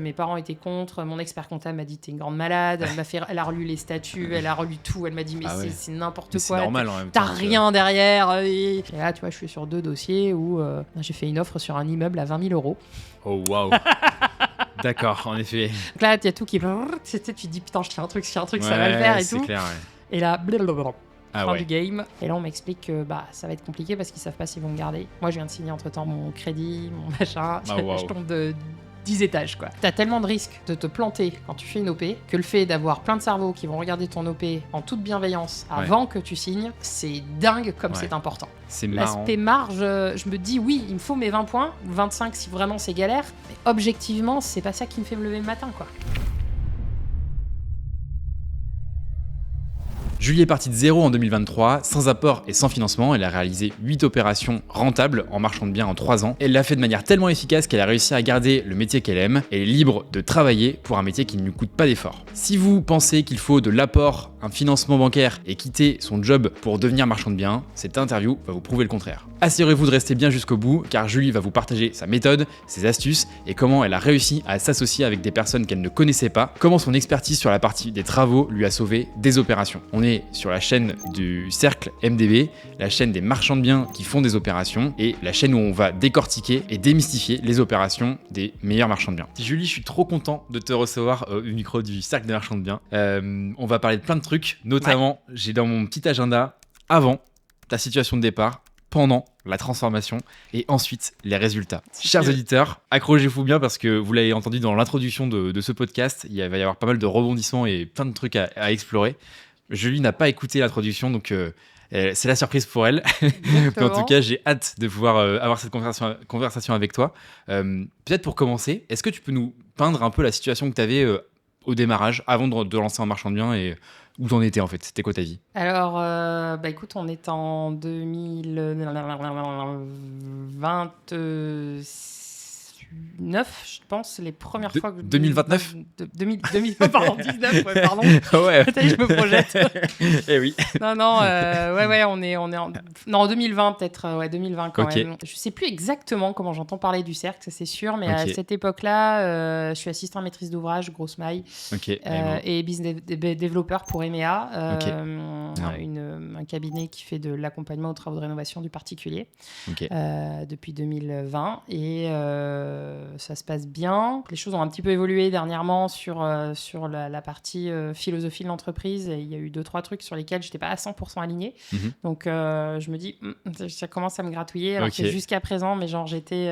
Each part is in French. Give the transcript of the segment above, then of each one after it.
Mes parents étaient contre, mon expert comptable m'a dit t'es une grande malade, elle a relu les statuts, elle a relu tout, elle m'a dit mais c'est n'importe quoi, c'est normal en même temps, t'as rien derrière. Et là tu vois je suis sur 2 dossiers où j'ai fait une offre sur un immeuble à 20 000 euros. Oh waouh. D'accord, en effet. Donc là il y a tout qui tu te dis putain je fais un truc, ça va le faire et tout. Clair, Et là blablabla. Fin du ouais. game. Et là, on m'explique que ça va être compliqué parce qu'ils savent pas s'ils vont me garder. Moi, je viens de signer entre-temps mon crédit, mon machin. Je tombe de 10 étages, quoi. T'as tellement de risques de te planter quand tu fais une OP que le fait d'avoir plein de cerveaux qui vont regarder ton OP en toute bienveillance avant que tu signes, c'est dingue comme c'est important. C'est marrant. L'aspect marge, je me dis oui, il me faut mes 20 points, 25 si vraiment c'est galère. Mais objectivement, c'est pas ça qui me fait me lever le matin, quoi. Julie est partie de zéro en 2023, sans apport et sans financement. Elle a réalisé 8 opérations rentables en marchand de biens en 3 ans. Elle l'a fait de manière tellement efficace qu'elle a réussi à garder le métier qu'elle aime. Elle est libre de travailler pour un métier qui ne lui coûte pas d'effort. Si vous pensez qu'il faut de l'apport, un financement bancaire et quitter son job pour devenir marchand de biens, cette interview va vous prouver le contraire. Assurez-vous de rester bien jusqu'au bout, car Julie va vous partager sa méthode, ses astuces et comment elle a réussi à s'associer avec des personnes qu'elle ne connaissait pas, comment son expertise sur la partie des travaux lui a sauvé des opérations. On est sur la chaîne du Cercle MDB, la chaîne des marchands de biens qui font des opérations et la chaîne où on va décortiquer et démystifier les opérations des meilleurs marchands de biens. Julie, je suis trop content de te recevoir au micro du Cercle des marchands de biens. On va parler de plein de trucs, notamment j'ai dans mon petit agenda avant ta situation de départ, pendant la transformation et ensuite les résultats. Chers auditeurs, accrochez-vous bien parce que vous l'avez entendu dans l'introduction de ce podcast, il va y avoir pas mal de rebondissements et plein de trucs à explorer. Julie n'a pas écouté l'introduction, donc c'est la surprise pour elle. Mais en tout cas, j'ai hâte de pouvoir avoir cette conversation avec toi. Peut-être pour commencer, est-ce que tu peux nous peindre un peu la situation que tu avais au démarrage, avant de lancer un marchand de biens et où t'en étais en fait? C'était quoi ta vie? Alors, écoute, on est en 2029, je pense, les premières fois que... 2029 Pardon, 19, ouais, pardon. Ouais. Peut-être que je me projette. Eh oui. Non, on est en 2020 peut-être, 2020 quand même. Je sais plus exactement comment j'entends parler du cercle, ça c'est sûr, mais à cette époque-là, je suis assistant maîtrise d'ouvrage, grosse maille, et business développeur pour EMEA, un cabinet qui fait de l'accompagnement aux travaux de rénovation du particulier depuis 2020, et ça se passe bien. Les choses ont un petit peu évolué dernièrement sur la partie philosophie de l'entreprise, et il y a eu 2-3 trucs sur lesquels je n'étais pas à 100% alignée. Donc je me dis, ça commence à me gratouiller, alors que jusqu'à présent, mais genre j'étais...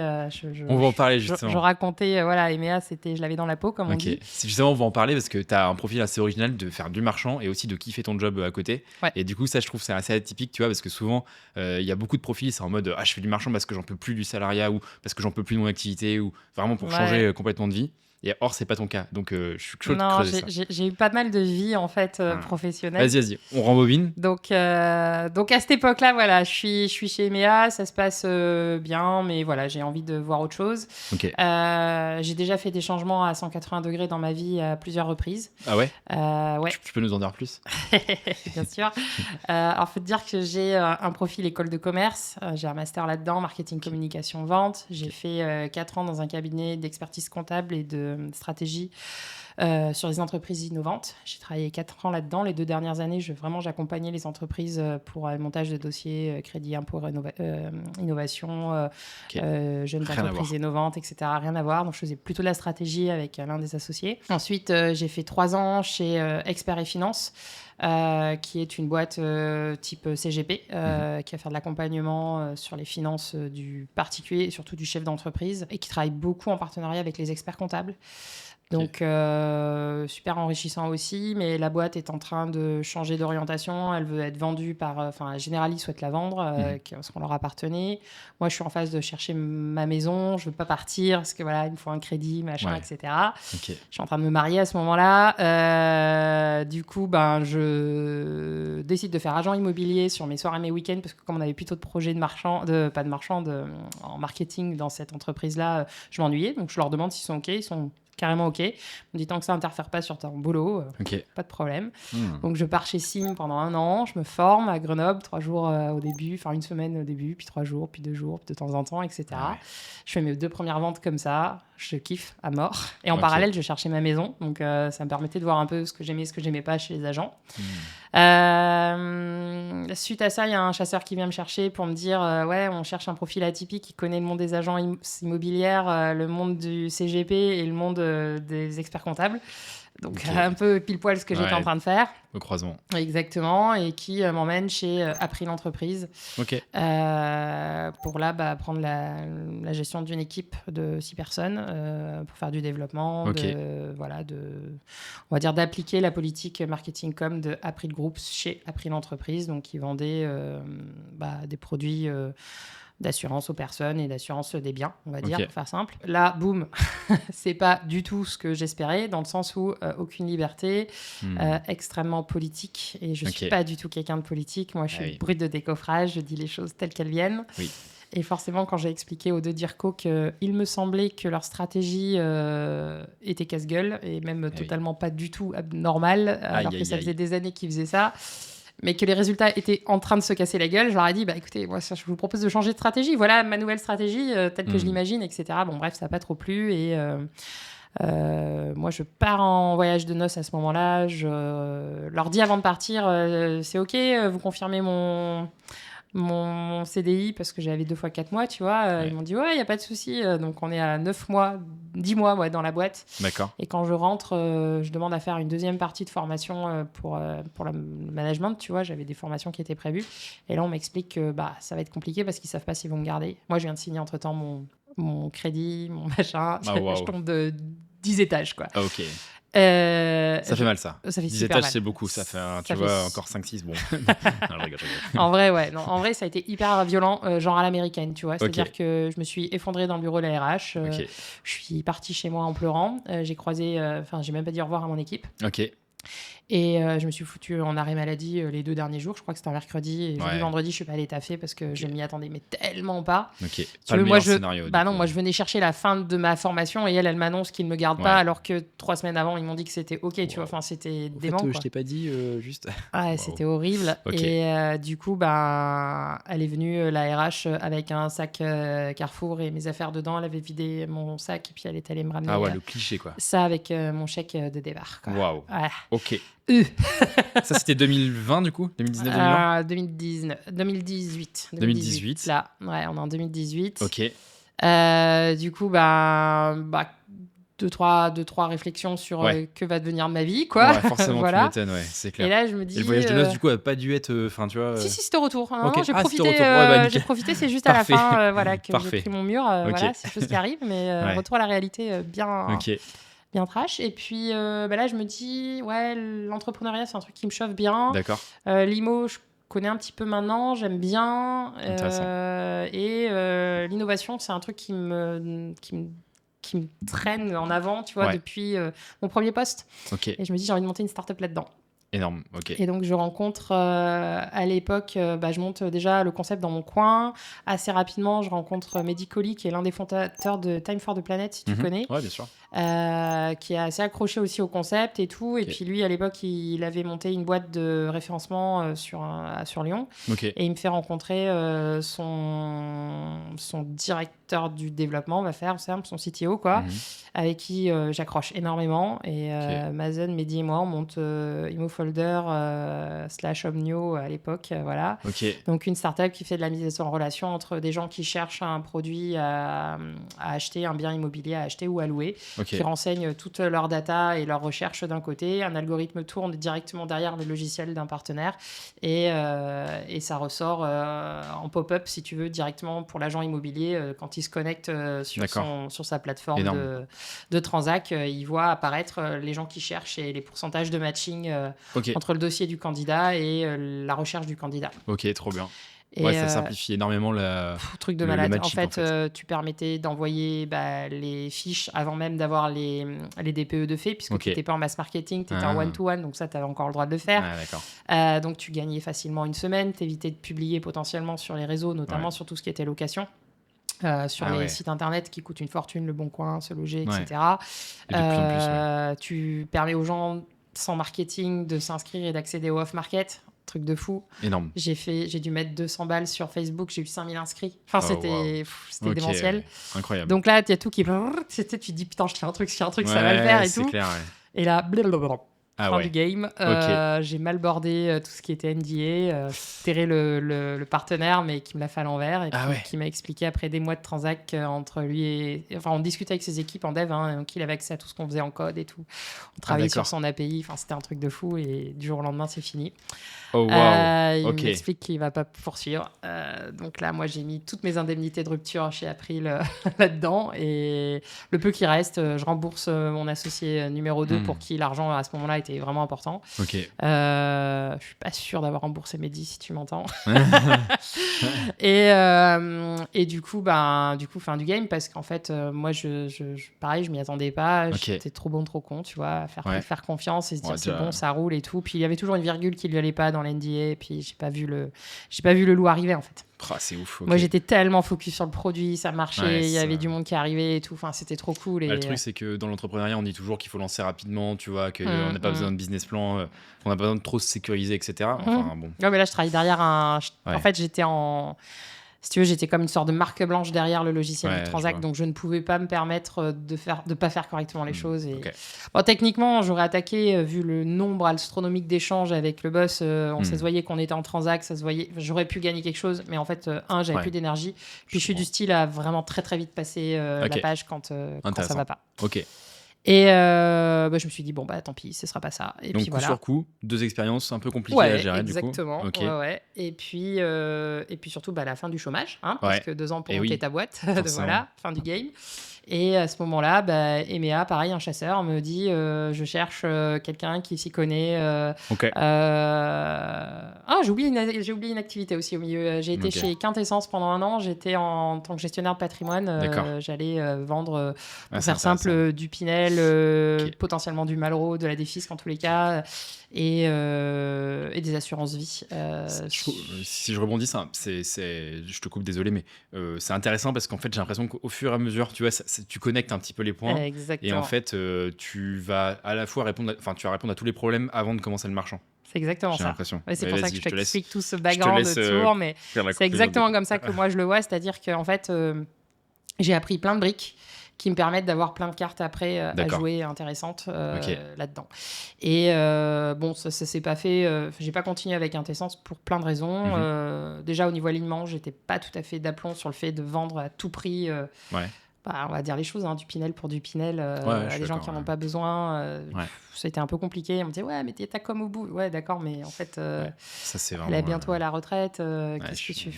on va en parler justement. Je racontais, EMEA, je l'avais dans la peau, comme on dit. Justement, on va en parler parce que tu as un profil assez original de faire du marchand et aussi de kiffer ton job à côté. Et du coup, ça, je trouve c'est assez atypique, tu vois, parce que souvent, il y a beaucoup de profils, c'est en mode, je fais du marchand parce que j'en peux plus du salariat ou parce que j'en peux plus de mon activité ou vraiment pour changer complètement de vie. Et or, c'est pas ton cas. Donc, je suis chaud de creuser ça. J'ai eu pas mal de vie, en fait, professionnelle. Vas-y, on rembobine. Donc à cette époque-là, voilà, je suis chez EMEA, ça se passe bien, mais voilà, j'ai envie de voir autre chose. J'ai déjà fait des changements à 180 degrés dans ma vie à plusieurs reprises. Ah ouais? Ouais. Tu peux nous en dire plus? Bien sûr. Alors, faut te dire que j'ai un profil école de commerce. J'ai un master là-dedans, marketing, communication, vente. J'ai fait 4 ans dans un cabinet d'expertise comptable et de stratégie sur les entreprises innovantes. J'ai travaillé 4 ans là-dedans. Les 2 dernières années, j'accompagnais les entreprises pour le montage de dossiers, crédit, impôt, innovation, jeunes entreprises innovantes, etc. Rien à voir. Donc, je faisais plutôt de la stratégie avec l'un des associés. Ensuite, j'ai fait 3 ans chez Expert et Finance, qui est une boîte type CGP, qui va faire de l'accompagnement sur les finances du particulier et surtout du chef d'entreprise, et qui travaille beaucoup en partenariat avec les experts comptables. Donc, super enrichissant aussi, mais la boîte est en train de changer d'orientation. Elle veut être vendue par... Generali souhaite la vendre, parce qu'on leur appartenait. Moi, je suis en phase de chercher ma maison. Je veux pas partir parce que voilà, il me faut un crédit, machin, etc. Je suis en train de me marier à ce moment-là. Du coup, je décide de faire agent immobilier sur mes soirs et mes week-ends, parce que comme on avait plutôt de projets en marketing dans cette entreprise-là, je m'ennuyais. Donc, je leur demande s'ils sont OK. Ils sont carrément OK. On me dit tant que ça n'interfère pas sur ton boulot, pas de problème. Donc je pars chez Sim pendant 1 an, je me forme à Grenoble, 3 jours au début, enfin 1 semaine au début, puis 3 jours, puis 2 jours, puis de temps en temps, etc. Je fais mes 2 premières ventes comme ça. Je kiffe à mort. Et en Ok. parallèle, je cherchais ma maison. Donc, ça me permettait de voir un peu ce que j'aimais pas chez les agents. Suite à ça, il y a un chasseur qui vient me chercher pour me dire ouais, on cherche un profil atypique qui connaît le monde des agents immobilières, le monde du CGP et le monde des experts comptables. Donc, Ok. un peu pile poil ce que j'étais Ouais. en train de faire. Au croisement. Exactement. Et qui m'emmène chez April Entreprise Ok. pour là prendre la gestion d'une équipe de 6 personnes pour faire du développement, Ok. on va dire d'appliquer la politique marketing com de April Group chez April Entreprise, donc qui vendait des produits d'assurance aux personnes et d'assurance des biens, on va dire, Ok. pour faire simple. Là, boum, c'est pas du tout ce que j'espérais, dans le sens où aucune liberté, extrêmement politique, et je suis Ok. pas du tout quelqu'un de politique. Moi, je suis Ah oui. brute de décoffrage, je dis les choses telles qu'elles viennent. Oui. Et forcément, quand j'ai expliqué aux deux DIRCO qu'il me semblait que leur stratégie était casse-gueule, et même oui. totalement pas du tout normale, alors Aïe, que ça aïe, faisait aïe. des années qu'ils faisaient ça, mais que les résultats étaient en train de se casser la gueule, je leur ai dit, écoutez, moi, je vous propose de changer de stratégie. Voilà ma nouvelle stratégie, telle que je l'imagine, etc. Bon, bref, ça n'a pas trop plu. Et moi, je pars en voyage de noces à ce moment-là. Je leur dis avant de partir, c'est OK, vous confirmez mon CDI, parce que j'avais 2 fois 4 mois, tu vois. Ouais. Ils m'ont dit, ouais, il n'y a pas de souci. Donc, on est à 9 mois, 10 mois dans la boîte. D'accord. Et quand je rentre, je demande à faire une deuxième partie de formation pour le management, tu vois. J'avais des formations qui étaient prévues. Et là, on m'explique que ça va être compliqué parce qu'ils ne savent pas s'ils vont me garder. Moi, je viens de signer entre-temps mon crédit, mon machin. Ah, waouh. Je tombe de 10 étages, quoi. Ah, ok. Ça Je- fait mal, ça. Ça fait 10 super étages, mal. c'est beaucoup. Ça fait, Ça tu vois, fait- encore 5-6, bon. Non, je rigole. En vrai, ouais. Non, en vrai, ça a été hyper violent, genre à l'américaine, tu vois. Ok. C'est-à-dire que je me suis effondrée dans le bureau de la RH. Ok. Je suis partie chez moi en pleurant. J'ai croisé... j'ai même pas dit au revoir à mon équipe. Ok. Et je me suis foutue en arrêt maladie les 2 derniers jours. Je crois que c'était un mercredi. Et jeudi, Ouais. vendredi, je suis pas allée taffer parce que je m'y attendais, mais tellement pas. Ok. Tu Pas veux, le moi, meilleur scénario. du non, coup. moi, je venais chercher la fin de ma formation et elle m'annonce qu'ils ne me gardent pas, Ouais. alors que 3 semaines avant, ils m'ont dit que c'était OK, tu vois. Wow. Enfin, c'était En dément, fait, quoi. je t'ai pas dit juste. Ouais, Wow. c'était horrible. Ok. Et du coup, elle est venue, la RH, avec un sac Carrefour et mes affaires dedans. Elle avait vidé mon sac et puis elle est allée me ramener Ah ouais, le cliché, quoi. ça avec mon chèque de départ, quoi. Waouh. Voilà. Ok. Euh. Ça, c'était 2020, du coup 2019-2020 2018. Là, ouais, on est en 2018. Ok. Du coup, deux, trois réflexions sur Ouais. que va devenir ma vie, quoi. Ouais, forcément, Voilà. tu m'étonnes, ouais, c'est Et clair. là, je me dis. Et le voyage de noces, du coup, a pas dû être. Enfin, tu vois. Si, c'était au retour. Non, Ok. non, j'ai Ah, profité. c'était au retour. Ouais, bah, nickel. J'ai profité, c'est juste à la Parfait. fin que j'ai Parfait. pris mon mur. Ok. Voilà, c'est chose qui arrive, mais Ouais. retour à la réalité bien, Ok. bien trash. Et puis là, je me dis, ouais, l'entrepreneuriat, c'est un truc qui me chauffe bien. D'accord. L'IMO, je connais un petit peu maintenant, j'aime bien. Intéressant. Et l'innovation, c'est un truc qui me traîne en avant, tu vois, Ouais. depuis mon premier poste. Ok. Et je me dis, j'ai envie de monter une start-up là-dedans. Énorme. Ok. Et donc, je rencontre à l'époque, je monte déjà le concept dans mon coin. Assez rapidement, je rencontre Mehdi Colli, qui est l'un des fondateurs de Time for the Planet, si tu connais, Ouais, bien sûr. qui est assez accroché aussi au concept et tout. Et Ok. puis, lui, à l'époque, il avait monté une boîte de référencement sur Lyon. Ok. Et il me fait rencontrer son directeur du développement, on va faire simple, son CTO, quoi, avec qui j'accroche énormément. Et Mazen, Mehdi et moi, on monte ImoFolder / Omnio à l'époque, voilà. Ok. Donc une startup qui fait de la mise en relation entre des gens qui cherchent un produit à acheter, un bien immobilier à acheter ou à louer, Ok. qui renseignent toutes leurs data et leurs recherches d'un côté. Un algorithme tourne directement derrière le logiciel d'un partenaire et ça ressort en pop-up, si tu veux, directement pour l'agent immobilier quand il se connecte sur sa plateforme de Transac. Il voit apparaître les gens qui cherchent et les pourcentages de matching Ok. entre le dossier du candidat et la recherche du candidat. Ok, trop bien. Et, Ouais, ça simplifie énormément la. truc de le malade. En matching, fait, tu permettais d'envoyer les fiches avant même d'avoir les DPE de fait, puisque Ok. tu n'étais pas en mass marketing, tu étais Ah. en one-to-one, donc ça, tu avais encore le droit de le faire. Ah, d'accord. Donc, tu gagnais facilement une semaine, t'évitais de publier potentiellement sur les réseaux, notamment sur tout ce qui était location. Sur les sites internet qui coûtent une fortune, Le Bon Coin, Se Loger, etc. Et de plus en plus, Tu permets aux gens sans marketing de s'inscrire et d'accéder au off-market. truc de fou. Énorme. J'ai dû mettre 200 balles sur Facebook, j'ai eu 5000 inscrits. Enfin, c'était démentiel. Incroyable. Donc là, il y a tout qui... Tu te dis, putain, je fais un truc, ça va le faire et tout. Clair, Et là, blablabla. Fin du game. Okay. J'ai mal bordé tout ce qui était NDA, terré le partenaire, mais qui me l'a fait à l'envers et qui m'a expliqué après des mois de transac entre lui et... Enfin, on discutait avec ses équipes en dev, donc il avait accès à tout ce qu'on faisait en code et tout. On travaillait sur son API, enfin, c'était un truc de fou et du jour au lendemain, c'est fini. Oh, wow. Il m'explique qu'il ne va pas poursuivre. Donc là, moi, j'ai mis toutes mes indemnités de rupture chez April là-dedans. Et le peu qui reste, je rembourse mon associé numéro 2 pour qui l'argent, à ce moment-là, était vraiment important. Je ne suis pas sûre d'avoir remboursé Mehdi, si tu m'entends. et du coup, fin du game, parce qu'en fait, moi, pareil, je ne m'y attendais pas. J'étais trop bon, trop con, tu vois, à faire confiance et se dire, c'est bon, ça roule et tout. Puis il y avait toujours une virgule qui ne lui allait pas dans l'NDA, et puis j'ai pas vu le loup arriver en fait. C'est ouf. Moi j'étais tellement focus sur le produit, ça marchait, il y avait du monde qui arrivait et tout, enfin c'était trop cool. Le truc c'est que dans l'entrepreneuriat on dit toujours qu'il faut lancer rapidement, tu vois, qu'on n'a pas besoin de business plan, qu'on n'a pas besoin de trop se sécuriser, etc. Enfin bon. Non mais là je travaille derrière en fait j'étais si tu veux, j'étais comme une sorte de marque blanche derrière le logiciel du Transact, donc je ne pouvais pas me permettre de pas faire correctement les choses. Et... Bon, techniquement, j'aurais attaqué, vu le nombre astronomique d'échanges avec le boss, ça se voyait qu'on était en Transact, ça se voyait, j'aurais pu gagner quelque chose, mais en fait, j'avais plus d'énergie. Puis je suis du style à vraiment très très vite passer la page quand ça va pas. Et je me suis dit, bon, bah tant pis, ce sera pas ça. Et donc, puis, coup sur coup, 2 expériences un peu compliquées à gérer, exactement, du coup. Ouais. Et puis surtout, la fin du chômage, parce que 2 ans pour monter ta boîte, voilà, fin du game. Et à ce moment-là, EMEA, pareil, un chasseur, me dit je cherche quelqu'un qui s'y connaît. J'ai oublié une activité aussi au milieu. J'ai été chez Quintessence pendant 1 an. J'étais en tant que gestionnaire de patrimoine. J'allais vendre, pour faire simple, du Pinel, potentiellement du Malraux, de la Défisque en tous les cas, et des assurances vie. Si je rebondis, je te coupe, désolé, mais c'est intéressant parce qu'en fait, j'ai l'impression qu'au fur et à mesure, tu vois, tu connectes un petit peu les points. Exactement. Et en fait, tu vas à la fois répondre à tous les problèmes avant de commencer le marchand. C'est exactement J'ai ça. l'impression. Ouais, c'est pour ça que je t'explique tout ce background autour, mais c'est exactement comme ça que moi je le vois, c'est-à-dire qu'en fait, j'ai appris plein de briques qui me permettent d'avoir plein de cartes après à jouer intéressantes là-dedans. Et ça s'est pas fait. J'ai pas continué avec Quintessence pour plein de raisons. Déjà au niveau alignement, j'étais pas tout à fait d'aplomb sur le fait de vendre à tout prix. On va dire les choses, du Pinel pour du Pinel à des gens qui n'en ont pas besoin. Ça a été un peu compliqué. On me disait, ouais, mais t'as comme au bout. Ouais, d'accord, mais en fait, ça, c'est vraiment, elle est bientôt à la retraite.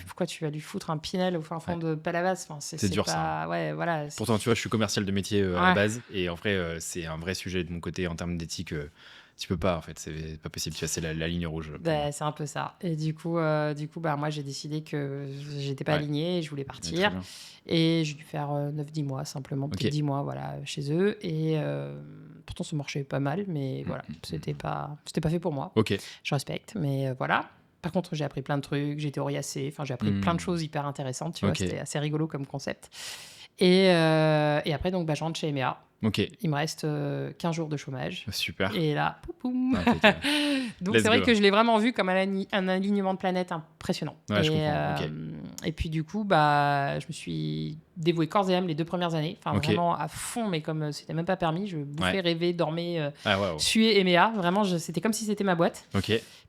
Pourquoi tu vas lui foutre un Pinel au fin fond de Palavas? C'est dur, pas... ça. Ouais, voilà, pourtant, tu vois, je suis commercial de métier à la base. Et en vrai, c'est un vrai sujet de mon côté en termes d'éthique. Tu peux pas, en fait, c'est pas possible. Tu vois, c'est la ligne rouge. C'est un peu ça. Et du coup, moi, j'ai décidé que j'étais pas alignée et je voulais partir. Et j'ai dû faire 9-10 mois, simplement, peut-être 10 mois, chez eux. Et pourtant, ça marchait pas mal, mais voilà, c'était pas fait pour moi. Je respecte, mais voilà. Par contre, j'ai appris plein de trucs, j'ai été oriacée, j'ai appris plein de choses hyper intéressantes, tu vois, c'était assez rigolo comme concept. Et après, donc, je rentre chez EMEA. Il me reste 15 jours de chômage. Super. Et là, poum. Donc, c'est vrai que je l'ai vraiment vu comme un alignement de planète impressionnant. Ouais, je comprends. Et puis, du coup, je me suis dévouée corps et âme les 2 premières années. Vraiment à fond, mais comme c'était même pas permis. Je bouffais, rêvais, dormais, suais EMEA. Vraiment, c'était comme si c'était ma boîte.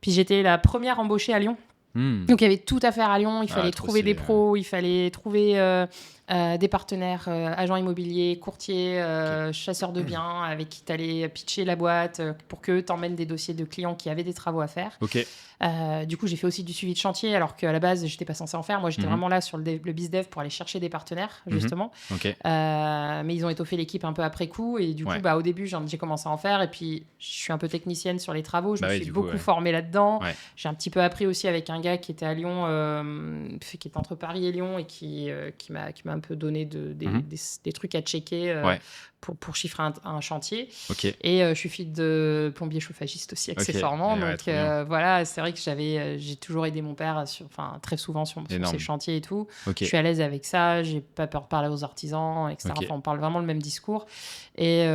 Puis, j'étais la première embauchée à Lyon. Donc, il y avait tout à faire à Lyon. Il fallait trouver des pros, il fallait trouver des partenaires, agents immobiliers, courtiers, chasseurs de biens avec qui tu allais pitcher la boîte pour qu'eux t'emmènent des dossiers de clients qui avaient des travaux à faire. Du coup, j'ai fait aussi du suivi de chantier alors qu'à la base, je n'étais pas censée en faire. Moi, j'étais vraiment là sur le BizDev pour aller chercher des partenaires, justement. Mais ils ont étoffé l'équipe un peu après coup. Et du coup, au début, j'ai commencé à en faire. Et puis, je suis un peu technicienne sur les travaux. Je me suis beaucoup formée là-dedans. J'ai un petit peu appris aussi avec un gars qui était à Lyon, qui est entre Paris et Lyon et qui m'a un peu donné des trucs à checker pour chiffrer un chantier. Et je suis fille de plombier chauffagiste aussi, accessoirement. Donc voilà, c'est vrai que j'ai toujours aidé mon père très souvent sur ses chantiers et tout. Je suis à l'aise avec ça, j'ai pas peur de parler aux artisans, etc. On parle vraiment le même discours. Et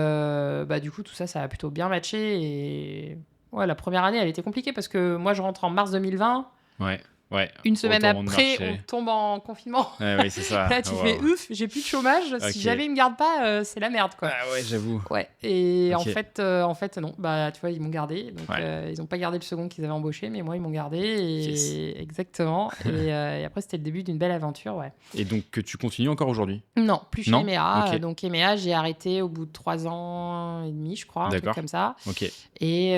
du coup, tout ça, ça a plutôt bien matché. Et la première année, elle était compliquée parce que moi, je rentre en mars 2020. Ouais. Une semaine Autant de après, marché. on tombe en confinement. Oui, c'est ça. Là, tu fais ouf, j'ai plus de chômage. Si Ok. jamais ils me gardent pas, c'est la merde, quoi. Ah ouais, j'avoue. Ouais. Et Ok. en fait, non. Bah, tu vois, ils m'ont gardé. Donc, ils n'ont pas gardé le second qu'ils avaient embauché, mais moi, ils m'ont gardé. Et... Exactement. Et après, c'était le début d'une belle aventure, ouais. Et donc, que tu continues encore aujourd'hui? Non, plus chez Non. EMEA. Ok. Donc, EMEA, j'ai arrêté au bout de 3 ans et demi, je crois, un truc D'accord. comme ça. Ok. Et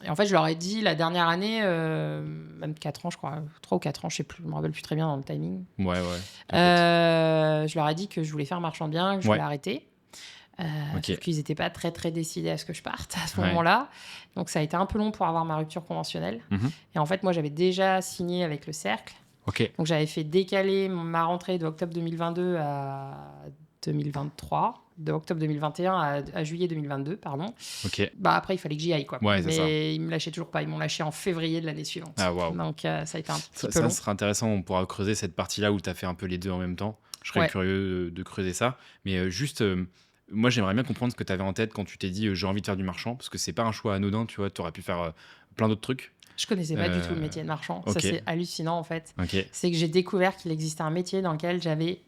en fait, je leur ai dit la dernière année, même 4 ans, je crois, 3 ou 4 ans, je sais plus, je me rappelle plus très bien dans le timing. Ouais. Je leur ai dit que je voulais faire marchand de biens, que je voulais arrêter. Sauf qu'ils n'étaient pas très, très décidés à ce que je parte à ce moment-là. Donc, ça a été un peu long pour avoir ma rupture conventionnelle. Et en fait, moi, j'avais déjà signé avec le Cercle. Ok. Donc, j'avais fait décaler ma rentrée de octobre 2022 à 2023. De octobre 2021 à juillet 2022, pardon. Ok. Bah après, il fallait que j'y aille, quoi. Ouais, c'est ça. Mais ils me lâchaient toujours pas. Ils m'ont lâché en février de l'année suivante. Ah, waouh. Donc, ça a été un petit peu Ça long. sera intéressant. On pourra creuser cette partie-là où tu as fait un peu les deux en même temps. Je serais curieux de creuser ça. Mais juste, moi, j'aimerais bien comprendre ce que tu avais en tête quand tu t'es dit j'ai envie de faire du marchand. Parce que c'est pas un choix anodin, tu vois. Tu aurais pu faire plein d'autres trucs. Je connaissais pas du tout le métier de marchand. Ça, c'est hallucinant, en fait. C'est que j'ai découvert qu'il existait un métier dans lequel j'avais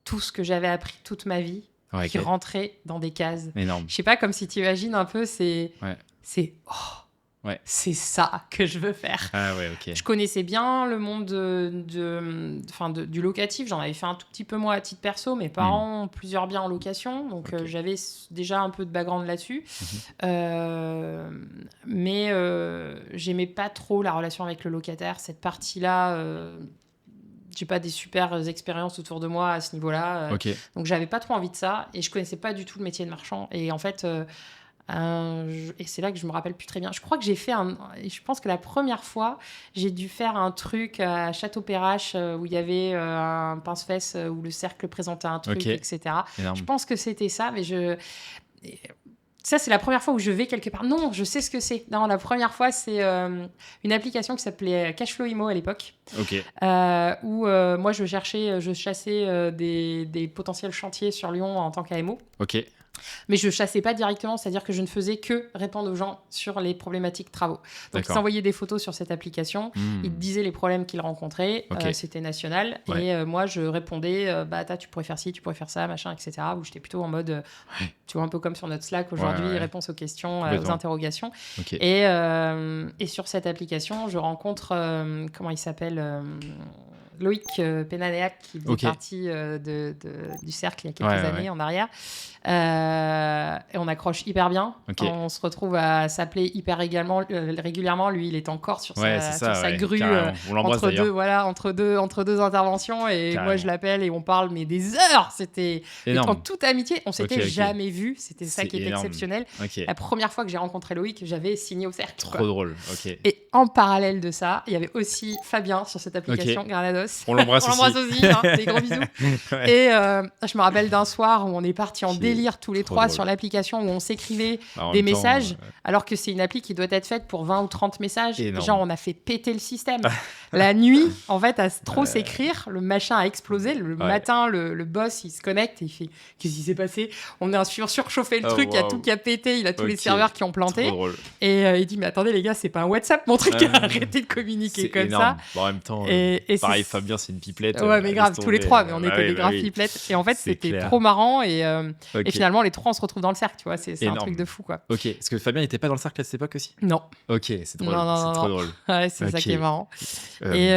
tout ce que j'avais appris toute ma vie qui rentrait dans des cases. Énorme. Je sais pas, comme si tu imagines un peu, c'est ça que je veux faire. Ah ouais, ok. Je connaissais bien le monde du locatif. J'en avais fait un tout petit peu moi à titre perso. Mes parents ont plusieurs biens en location, donc j'avais déjà un peu de background là-dessus. Mais j'aimais pas trop la relation avec le locataire. Cette partie-là, j'ai pas des super expériences autour de moi à ce niveau-là. Donc j'avais pas trop envie de ça et je connaissais pas du tout le métier de marchand. Et en fait, et c'est là que je me rappelle plus très bien. Je crois que j'ai fait je pense que la première fois, j'ai dû faire un truc à Château-Perrache où il y avait un pince-fesse où le Cercle présentait un truc, etc. Énorme. Je pense que c'était ça, mais ça, c'est la première fois où je vais quelque part. Non, je sais ce que c'est. Non, la première fois, c'est une application qui s'appelait Cashflow Imo à l'époque. Où moi, je chassais des potentiels chantiers sur Lyon en tant qu'AMO. Mais je chassais pas directement, c'est-à-dire que je ne faisais que répondre aux gens sur les problématiques travaux. Donc, ils s'envoyaient des photos sur cette application, ils disaient les problèmes qu'ils rencontraient, c'était national, et moi, je répondais, tu pourrais faire ci, tu pourrais faire ça, machin, etc. Où j'étais plutôt en mode, tu vois, un peu comme sur notre Slack aujourd'hui, réponse aux questions, aux interrogations. Et sur cette application, je rencontre, comment il s'appelle Loïc Pénanéac, qui faisait partie du Cercle il y a quelques années en arrière. Et on accroche hyper bien. On se retrouve à s'appeler hyper régulièrement. Lui, il est encore sur sa grue entre deux interventions. Et moi, je l'appelle et on parle mais des heures. C'était en toute amitié. On s'était jamais vu. C'était ça qui était exceptionnel. La première fois que j'ai rencontré Loïc, j'avais signé au Cercle. Trop drôle. Et en parallèle de ça, il y avait aussi Fabien sur cette application, Granados. On l'embrasse aussi. Des gros bisous. Et je me rappelle d'un soir où on est parti en délire tous les trois drôle. Sur l'application où on s'écrivait des messages, alors que c'est une appli qui doit être faite pour 20 ou 30 messages. Énorme. Genre, on a fait péter le système. La nuit, en fait, à trop s'écrire, le machin a explosé. Le matin, le boss, il se connecte et il fait « Qu'est-ce qui s'est passé ?» On a surchauffé le truc, il y a tout qui a pété, il a tous les serveurs qui ont planté. Et il dit « Mais attendez les gars, c'est pas un WhatsApp, mon truc, arrêtez de communiquer comme ça. » En même temps, pareil, Fabien, c'est une pipelette. Ouais, mais grave, tous les trois, mais on était des graves pipelettes. Et en fait, c'était trop marrant. Et finalement, les trois, on se retrouve dans le cercle, tu vois. C'est un truc de fou, quoi. Est-ce que Fabien n'était pas dans le cercle à cette époque aussi ? Non. C'est drôle. C'est trop drôle. Ouais, c'est ça qui est marrant. Et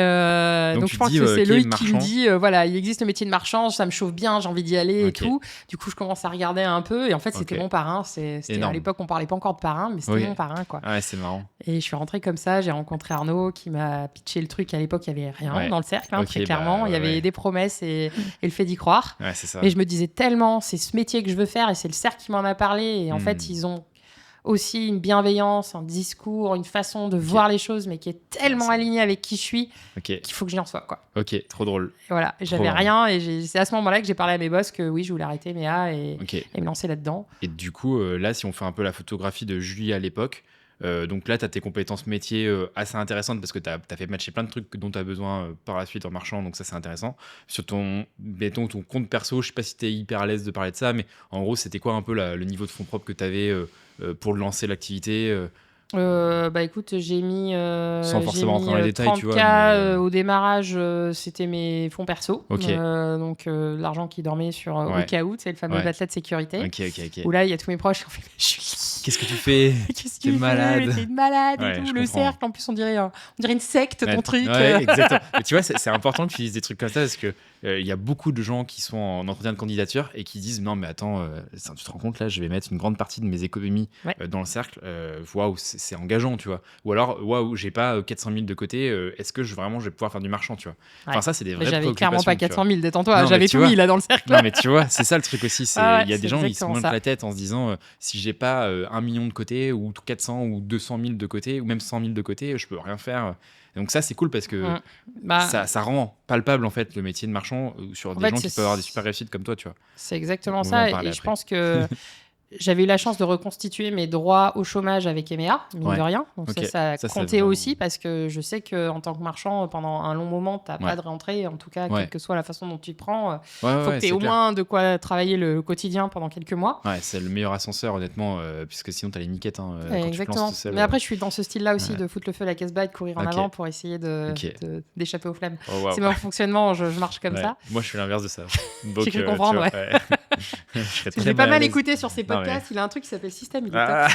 donc, je pense que c'est Loïc qui me dit voilà, il existe le métier de marchand, ça me chauffe bien, j'ai envie d'y aller et tout. Du coup, je commence à regarder un peu. Et en fait, c'était mon parrain. C'était à l'époque, on parlait pas encore de parrain, mais c'était mon parrain, quoi. Ouais, c'est marrant. Et je suis rentrée comme ça. J'ai rencontré Arnaud qui m'a pitché le truc. À l'époque, il y avait rien dans le cercle, très clairement. Il y avait des promesses et le fait d'y croire. Ouais, c'est ça. Mais je me disais tellement, c'est ce métier que je veux faire et c'est le cercle qui m'en a parlé. Et en fait, ils ont aussi une bienveillance, un discours, une façon de voir les choses, mais qui est tellement alignée avec qui je suis qu'il faut que j'y en sois, quoi. Trop drôle. Et voilà, j'avais rien et c'est à ce moment-là que j'ai parlé à mes boss que oui, je voulais arrêter MEA et me lancer là-dedans. Et du coup, là, si on fait un peu la photographie de Julie à l'époque, Donc là, tu as tes compétences métiers assez intéressantes parce que tu as fait matcher plein de trucs dont tu as besoin par la suite en marchant, donc ça c'est intéressant. Sur mettons, ton compte perso, je sais pas si tu es hyper à l'aise de parler de ça, mais en gros, c'était quoi un peu le niveau de fonds propres que tu avais pour lancer l'activité Bah écoute, j'ai mis Sans forcément rentrer dans les détails, 30K tu vois, mais, au démarrage, c'était mes fonds perso. Ok. Donc l'argent qui dormait sur au Ouais. cas où, c'est le fameux Ouais. matelas de sécurité. Ok. Où là, il y a tous mes proches qui ont fait Julie, Qu'est-ce que tu fais qu'est-ce que T'es tu malade. fais? T'es une malade Ouais, et tout. je Le comprends. cercle, en plus, on dirait une secte, ton truc. Ouais, exactement. Mais tu vois, c'est important que tu dises des trucs comme ça parce que il y a beaucoup de gens qui sont en entretien de candidature et qui disent non mais attends, tu te rends compte là, je vais mettre une grande partie de mes économies Ouais. dans le cercle. Waouh, c'est engageant, tu vois. Ou alors waouh, j'ai pas 400 000 de côté. Est-ce que vraiment je vais pouvoir faire du marchand, tu vois. Enfin Ouais. ça c'est des Mais vraies j'avais clairement pas préoccupations, 400 000, détends-toi. Non, mais J'avais tu tout vois. mis là dans le cercle. Non mais tu vois, c'est ça le truc aussi. Ah ouais, Il y a des c'est gens qui se exactement montent ça. la tête en se disant si j'ai pas 1 million de côté ou 400 ou 200 000 de côté ou même 100 000 de côté, je peux rien faire. Donc ça c'est cool parce que Bah, ça rend palpable en fait le métier de marchand sur des fait, gens qui c'est- peuvent avoir des super réussites comme toi, tu vois. c'est exactement On va en ça. parler Et je après. pense que j'avais eu la chance de reconstituer mes droits au chômage avec EMEA, mine Ouais. de rien. Donc Ok. ça Ça, c'est comptait vraiment- aussi parce que je sais qu'en tant que marchand, pendant un long moment, tu n'as Ouais. pas de rentrée. En tout cas, Ouais. quelle que soit la façon dont tu te prends, Ouais, faut que tu aies c'est au clair. moins de quoi travailler le quotidien pendant quelques mois. Ouais, c'est le meilleur ascenseur honnêtement, puisque sinon t'as les miquettes quand tu te Exactement. lances tout seul. Mais après, je suis dans ce style-là aussi Ouais. de foutre le feu à la casse-bas et de courir en Ok. avant pour essayer Ok. d'échapper aux flammes. Oh, waouh. C'est mon fonctionnement, je marche comme Ouais. ça. Moi je fais l'inverse de ça. Donc, J'ai cru tu comprendre, vois, ouais. Je serais très J'ai pas à mal l'aise. écouté sur ses Non, mais- podcasts. Il a un truc qui s'appelle Système. Il est top. Ah,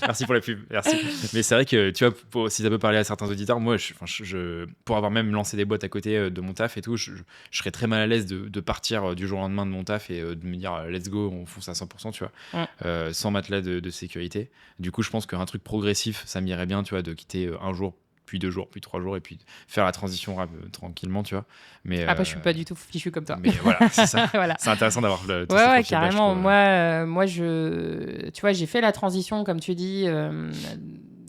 merci pour la pub, merci. Mais c'est vrai que tu vois, si ça peut parler à certains auditeurs, moi, pour avoir même lancé des boîtes à côté de mon taf et tout, je serais très mal à l'aise de partir du jour au lendemain de mon taf et de me dire let's go, on fonce à 100%, tu vois, sans matelas de sécurité. Du coup, je pense qu'un truc progressif, ça m'irait bien, tu vois, de quitter un jour, puis 2 jours, puis 3 jours, et puis faire la transition tranquillement, tu vois. Mais, Après, je suis pas du tout fichu comme toi. Mais voilà, c'est ça. Voilà. C'est intéressant d'avoir tous ces Ouais, profils-là, je carrément. trouve. Moi, tu vois, j'ai fait la transition, comme tu dis,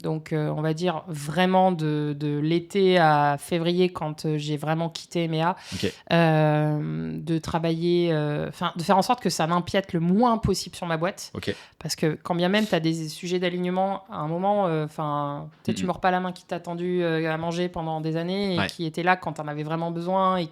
donc on va dire vraiment de l'été à février quand j'ai vraiment quitté EMEA, Ok. de travailler, de faire en sorte que ça m'empiète le moins possible sur ma boîte. Ok. Parce que quand bien même tu as des sujets d'alignement, à un moment, tu mords pas la main qui t'a tendu à manger pendant des années et Ouais. qui était là quand tu en avais vraiment besoin et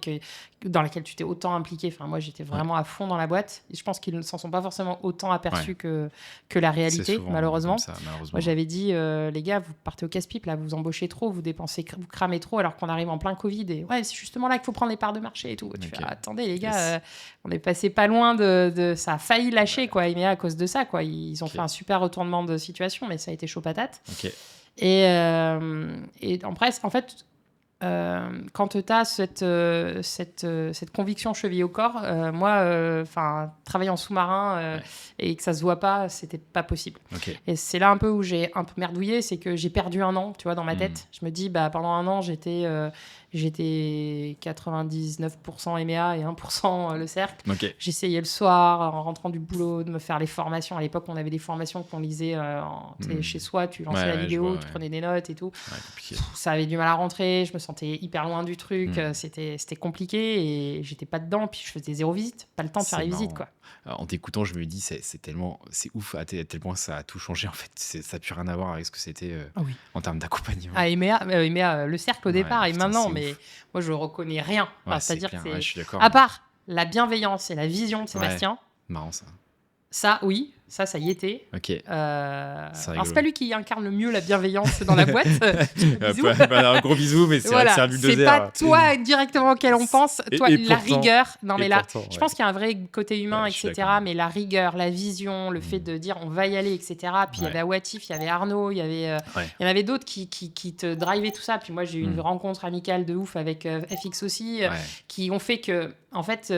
dans laquelle tu t'es autant impliqué. Enfin, moi, j'étais vraiment à fond dans la boîte et je pense qu'ils ne s'en sont pas forcément autant aperçus que la C'est réalité, souvent malheureusement. comme ça, malheureusement. Moi, j'avais dit, les gars, vous partez au casse-pipe, là, vous embauchez trop, vous dépensez, vous cramez trop, alors qu'on arrive en plein Covid. Et ouais, c'est justement là qu'il faut prendre les parts de marché et tout. Tu Ok. fais, attendez, les gars, Yes. on est passé pas loin de ça a failli lâcher, quoi, EMEA à cause de ça, quoi. Ils ont Ok. fait un super retournement de situation, mais ça a été chaud patate. Ok. Et en fait, quand tu as cette conviction cheville au corps, moi, travailler en sous-marin et que ça se voit pas, c'était pas possible. Ok. Et c'est là un peu où j'ai un peu merdouillé, c'est que j'ai perdu un an, tu vois, dans ma tête. Je me dis, pendant un an, j'étais 99% EMEA et 1% le cercle. Ok. J'essayais le soir, en rentrant du boulot, de me faire les formations. À l'époque, on avait des formations qu'on lisait chez soi. Tu lançais la je vidéo, vois, tu prenais des notes et tout. Ouais, compliqué. Ça avait du mal à rentrer. Je me sentais hyper loin du truc. C'était compliqué et j'étais pas dedans. Puis je faisais 0 visite. Pas le temps de faire C'est les marrant. visites, quoi. Alors, en t'écoutant, je me dis, c'est ouf à tel point ça a tout changé en fait. Ça n'a plus rien à voir avec ce que c'était Oui. en termes d'accompagnement. Ah, EMEA, le cercle au Ouais, départ et putain, maintenant, c'est mais ouf. moi je reconnais rien. Enfin, Ouais, c'est-à-dire clair. que Ouais, je suis d'accord. à part la bienveillance et la vision de Sébastien, Marrant ça. ça, oui, ça y était. Ok. Alors, rigolo. c'est pas lui qui incarne le mieux la bienveillance dans la boîte. Bisous. Un gros bisou, mais c'est vrai que c'est un c'est bulldozer. pas toi directement auquel on pense. Toi, et la pourtant- rigueur. Non, mais là, pourtant, je ouais. pense qu'il y a un vrai côté humain, Ouais, je suis etc. d'accord. Mais la rigueur, la vision, le fait de dire on va y aller, etc. Puis il y avait Awatif, il y avait Arnaud, il y en avait d'autres qui te drivaient tout ça. Puis moi, j'ai eu une rencontre amicale de ouf avec FX aussi, qui ont fait que, en fait,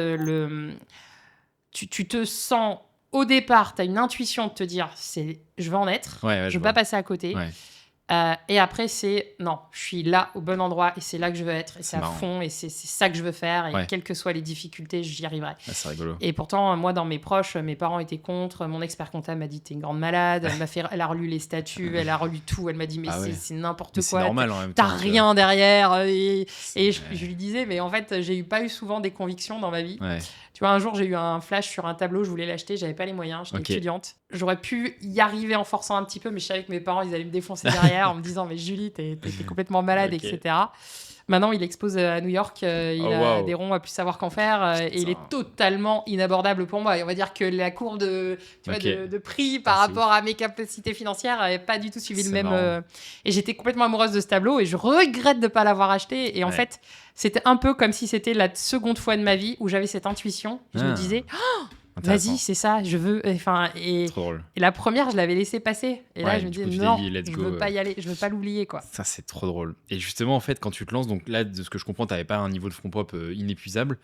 tu te sens. Au départ, tu as une intuition de te dire je veux en être, je veux pas passer à côté. Ouais. Et après, c'est non, je suis là au bon endroit et c'est là que je veux être et c'est à marrant. fond et c'est ça que je veux faire et Ouais. quelles que soient les difficultés, j'y arriverai. Ah, c'est rigolo. Et pourtant, moi, dans mes proches, mes parents étaient contre. Mon expert comptable m'a dit t'es une grande malade. Elle a relu les statuts, elle a relu tout. Elle m'a dit mais Ah ouais. c'est n'importe Mais c'est quoi. normal en même temps. T'as rien derrière. Et je lui disais mais en fait, j'ai pas eu souvent des convictions dans ma vie. Ouais. Tu vois, un jour, j'ai eu un flash sur un tableau, je voulais l'acheter, j'avais pas les moyens, j'étais étudiante. J'aurais pu y arriver en forçant un petit peu, mais je savais que mes parents, ils allaient me défoncer derrière en me disant, mais Julie, t'es complètement malade, etc. Maintenant, il expose à New York, il a des ronds à plus savoir qu'en faire, et il est totalement inabordable pour moi. Et on va dire que la courbe de prix par rapport à mes capacités financières n'avait pas du tout suivi le même. Et j'étais complètement amoureuse de ce tableau, et je regrette de ne pas l'avoir acheté. Et en fait, c'était un peu comme si c'était la seconde fois de ma vie où j'avais cette intuition. Je me disais... Vas-y, c'est ça, je veux. Enfin, et la première, je l'avais laissé passer. Et là, je me disais, non, je veux pas y aller, je veux pas l'oublier, quoi. Ça, c'est trop drôle. Et justement, en fait, quand tu te lances, donc là, de ce que je comprends, t'avais pas un niveau de front pop inépuisable.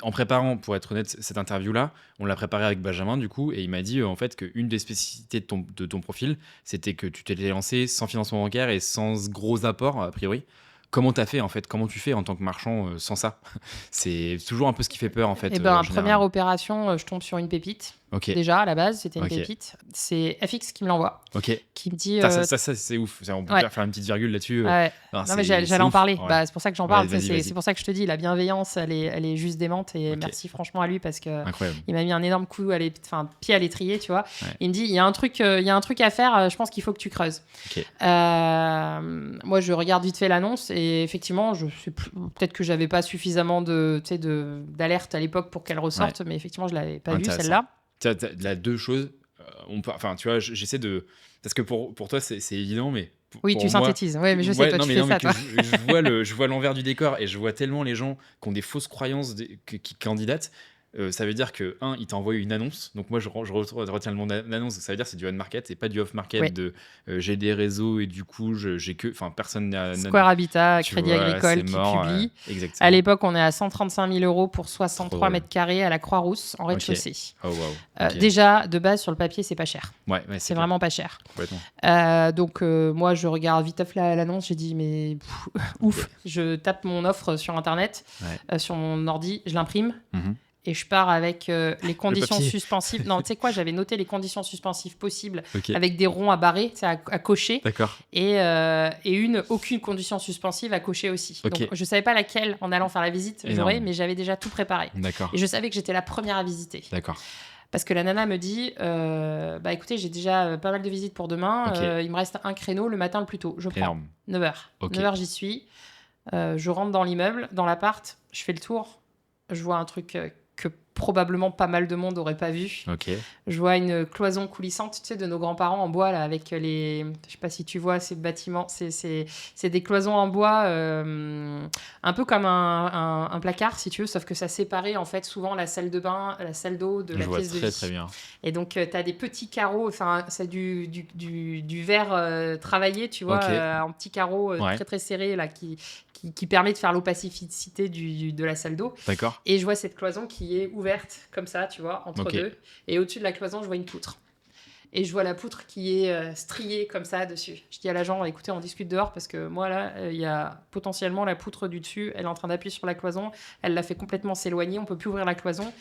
En préparant, pour être honnête, cette interview-là, on l'a préparée avec Benjamin, du coup, et il m'a dit, en fait, qu'une des spécificités de ton profil, c'était que tu t'étais lancé sans financement bancaire et sans gros apport, a priori. Comment t'as fait en fait? Comment tu fais en tant que marchand sans ça? C'est toujours un peu ce qui fait peur en fait. Première opération, je tombe sur une pépite. Déjà à la base, c'était une pépite. C'est FX qui me l'envoie. Qui me dit. Ça c'est ouf. On peut faire une petite virgule là-dessus. Non, mais j'allais en parler. C'est pour ça que j'en parle. C'est pour ça que je te dis, la bienveillance, elle est juste démente. Et merci franchement à lui parce que il m'a mis un énorme coup, pied à l'étrier, tu vois. Il me dit, il y a un truc à faire. Je pense qu'il faut que tu creuses. Moi, je regarde vite fait l'annonce et effectivement, peut-être que j'avais pas suffisamment d'alerte à l'époque pour qu'elle ressorte, mais effectivement, je l'avais pas vue celle-là. T'as deux choses. Tu vois, j'essaie de... Parce que pour toi, c'est évident, mais... Oui, tu synthétises. Oui, mais je sais, toi, tu fais ça, toi. Je vois l'envers du décor et je vois tellement les gens qui ont des fausses croyances qui candidatent. Ça veut dire que, il t'a envoyé une annonce. Donc, moi, je retiens le nom d'annonce. Ça veut dire que c'est du on-market et pas du off-market j'ai des réseaux et du coup, j'ai que... Enfin, personne n'a... Square Habitat, Crédit Agricole qui publie. Exactement. À l'époque, on est à 135 000 € pour 63 mètres carrés à la Croix-Rousse, en rez-de-chaussée. Déjà, de base, sur le papier, c'est pas cher. C'est vraiment pas cher. Donc, moi, je regarde vite l'annonce. J'ai dit, mais ouf. Je tape mon offre sur Internet, sur mon ordi, je l'imprime. Et je pars avec les conditions suspensives. Non, tu sais quoi, j'avais noté les conditions suspensives possibles avec des ronds à barrer, à cocher. D'accord. Et aucune condition suspensive à cocher aussi. Donc, je ne savais pas laquelle, en allant faire la visite, j'aurais, mais j'avais déjà tout préparé. D'accord. Et je savais que j'étais la première à visiter. D'accord. Parce que la nana me dit, écoutez, j'ai déjà pas mal de visites pour demain. Il me reste un créneau le matin le plus tôt. Je prends 9h. 9h, j'y suis. Je rentre dans l'immeuble, dans l'appart. Je fais le tour. Je vois un truc... que probablement pas mal de monde n'aurait pas vu. Je vois une cloison coulissante, tu sais, de nos grands-parents en bois, là, avec les... Je sais pas si tu vois ces bâtiments. C'est des cloisons en bois, un peu comme un placard, si tu veux, sauf que ça séparait, en fait, souvent la salle de bain, la salle d'eau de la pièce de vie. Très bien. Et donc, tu as des petits carreaux, enfin, c'est du verre travaillé, tu vois, en petits carreaux très, très serrés, là, qui permet de faire l'opacité de la salle d'eau. D'accord. Et je vois cette cloison qui est ouverte comme ça, tu vois, entre deux. Et au-dessus de la cloison, je vois une poutre. Et je vois la poutre qui est striée comme ça dessus. Je dis à l'agent, écoutez, on discute dehors parce que moi, là, il y a potentiellement la poutre du dessus. Elle est en train d'appuyer sur la cloison. Elle l'a fait complètement s'éloigner. On peut plus ouvrir la cloison.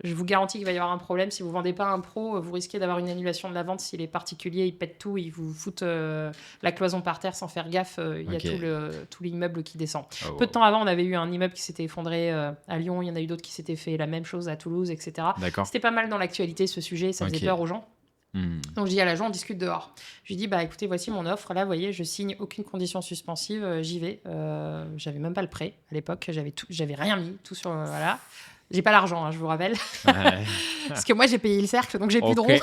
Je vous garantis qu'il va y avoir un problème. Si vous ne vendez pas un pro, vous risquez d'avoir une annulation de la vente. Si les particuliers, ils pètent tout, ils vous foutent la cloison par terre sans faire gaffe. Il y a tout l'immeuble qui descend. Peu de temps avant, on avait eu un immeuble qui s'était effondré à Lyon. Il y en a eu d'autres qui s'étaient fait la même chose à Toulouse, etc. C'était pas mal dans l'actualité, ce sujet. Ça faisait peur aux gens. Donc, je dis à l'agent, on discute dehors. Je lui dis, écoutez, voici mon offre. Là, vous voyez, je signe aucune condition suspensive. J'y vais. J'avais même pas le prêt à l'époque. J'avais rien mis. Tout sur... voilà. J'ai pas l'argent, hein, je vous rappelle. Parce que moi, j'ai payé le cercle, donc j'ai plus de ronds.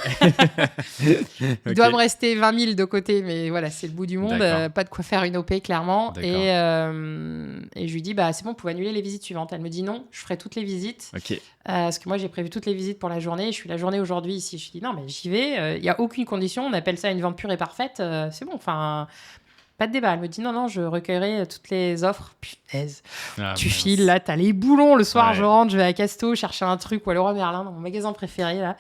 Il doit me rester 20 000 de côté, mais voilà, c'est le bout du monde. Pas de quoi faire une OP, clairement. Et je lui dis, c'est bon, vous pouvez annuler les visites suivantes. Elle me dit non, je ferai toutes les visites. Parce que moi, j'ai prévu toutes les visites pour la journée. Je suis la journée aujourd'hui ici. Je lui dis non, mais j'y vais. Il n'y a aucune condition. On appelle ça une vente pure et parfaite. C'est bon, enfin... Pas de débat. Elle me dit non, je recueillerai toutes les offres. Punaise. Tu files là, t'as les boulons. Le soir, je rentre, je vais à Casto chercher un truc ou à Leroy Merlin, dans mon magasin préféré là.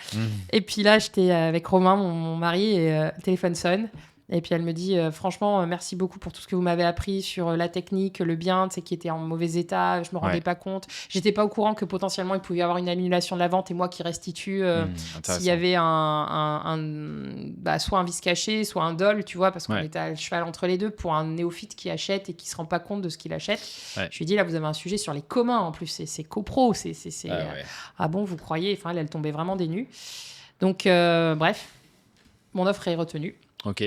Et puis là, j'étais avec Romain, mon mari, et le téléphone sonne. Et puis elle me dit franchement, merci beaucoup pour tout ce que vous m'avez appris sur la technique, le bien, tu sais, qui était en mauvais état. Je me rendais pas compte. J'étais pas au courant que potentiellement il pouvait y avoir une annulation de la vente et moi qui restitue s'il y avait soit un vice caché, soit un dol, tu vois, parce qu'on était à cheval entre les deux pour un néophyte qui achète et qui se rend pas compte de ce qu'il achète. Je lui ai dit là, vous avez un sujet sur les communs en plus, c'est copro, ah bon, vous croyez? Enfin, elle tombait vraiment des nues. Donc bref, mon offre est retenue. Ok.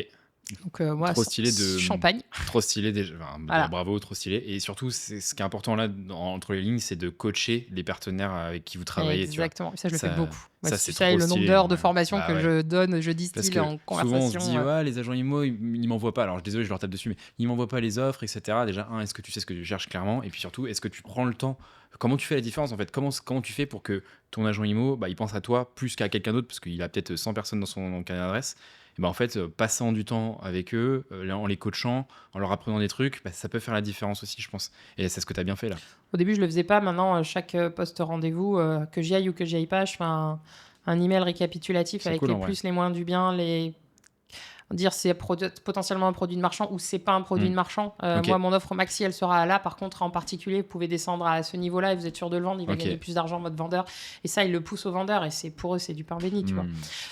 Donc moi, trop stylé de champagne. Trop stylé déjà. Enfin, voilà. Bravo, trop stylé. Et surtout, ce qui est important là, entre les lignes, c'est de coacher les partenaires avec qui vous travaillez. Exactement. Ça, je le fais beaucoup. Ça, c'est trop stylé. Le nombre d'heures de formation que je donne, je distille en conversation. Souvent, on se dit, les agents IMO, ils m'envoient pas. Alors, désolé, je leur tape dessus, mais ils m'envoient pas les offres, etc. Déjà, est-ce que tu sais ce que tu cherches clairement? Et puis surtout, est-ce que tu prends le temps? Comment tu fais la différence en fait? Comment tu fais pour que ton agent IMO, il pense à toi plus qu'à quelqu'un d'autre, parce qu'il a peut-être 100 personnes dans son carnet d'adresse. Et en fait, passant du temps avec eux, en les coachant, en leur apprenant des trucs, ça peut faire la différence aussi, je pense. Et c'est ce que tu as bien fait là. Au début, je le faisais pas. Maintenant, chaque poste rendez-vous, que j'y aille ou que j'y aille pas, je fais un email récapitulatif avec les plus, les moins du bien, dire c'est potentiellement un produit de marchand ou c'est pas un produit de marchand. Moi, mon offre maxi, elle sera là. Par contre, en particulier, vous pouvez descendre à ce niveau-là et vous êtes sûr de le vendre. Il va gagner plus d'argent en mode vendeur. Et ça, il le pousse au vendeur. Et pour eux, c'est du pain béni, tu vois.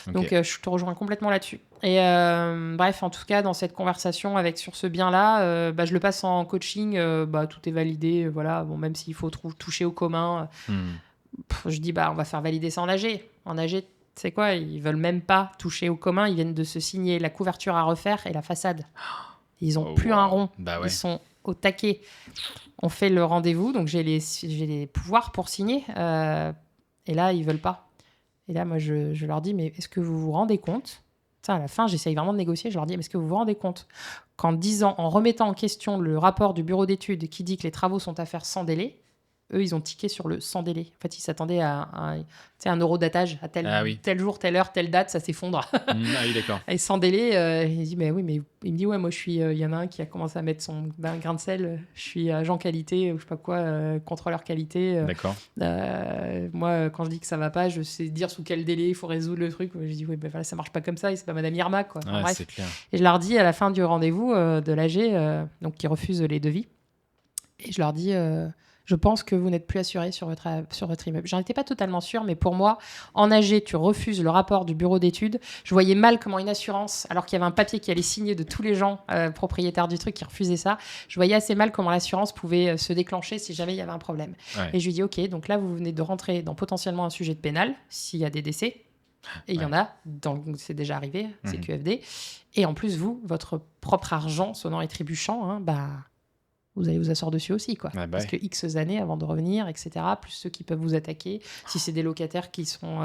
Donc, je te rejoins complètement là-dessus. Et bref, en tout cas, dans cette conversation sur ce bien-là, je le passe en coaching. Tout est validé. Voilà. Bon, même s'il faut toucher au commun, je dis, on va faire valider ça en AG. En AG, c'est quoi? Ils veulent même pas toucher au commun. Ils viennent de se signer la couverture à refaire et la façade. Ils ont plus un rond. Ils sont au taquet. On fait le rendez-vous, donc j'ai les pouvoirs pour signer. Et là, ils veulent pas. Et là, moi, je leur dis, mais est-ce que vous vous rendez compte? À la fin, j'essaye vraiment de négocier. Je leur dis, mais est-ce que vous vous rendez compte qu'en disant, en remettant en question le rapport du bureau d'études qui dit que les travaux sont à faire sans délai, eux, ils ont tiqué sur le sans délai. En fait, ils s'attendaient à un eurodatage, à tel jour, telle heure, telle date, ça s'effondre. Oui, d'accord. Et sans délai, il dit, mais oui, mais il me dit, ouais, moi, je suis. Il y en a un qui a commencé à mettre son grain de sel. Je suis agent qualité, ou je sais pas quoi, contrôleur qualité. D'accord. Moi, quand je dis que ça va pas, je sais dire sous quel délai il faut résoudre le truc. Je dis, oui, ben voilà, ça marche pas comme ça, et c'est pas Madame Irma, quoi. Enfin, bref. C'est clair. Et je leur dis à la fin du rendez-vous de l'AG, donc qui refuse les devis, et je leur dis. Je pense que vous n'êtes plus assuré sur votre immeuble. J'en étais pas totalement sûre, mais pour moi, en AG, tu refuses le rapport du bureau d'études. Je voyais mal comment une assurance, alors qu'il y avait un papier qui allait signer de tous les gens propriétaires du truc qui refusaient ça, je voyais assez mal comment l'assurance pouvait se déclencher si jamais il y avait un problème. Ouais. Et je lui dis, OK, donc là, vous venez de rentrer dans potentiellement un sujet de pénal, s'il y a des décès. Et il y en a, c'est déjà arrivé, c'est QFD. Et en plus, votre propre argent sonnant et trébuchant, vous allez vous asseoir dessus aussi, quoi. Parce que X années avant de revenir, etc., plus ceux qui peuvent vous attaquer, si c'est des locataires qui sont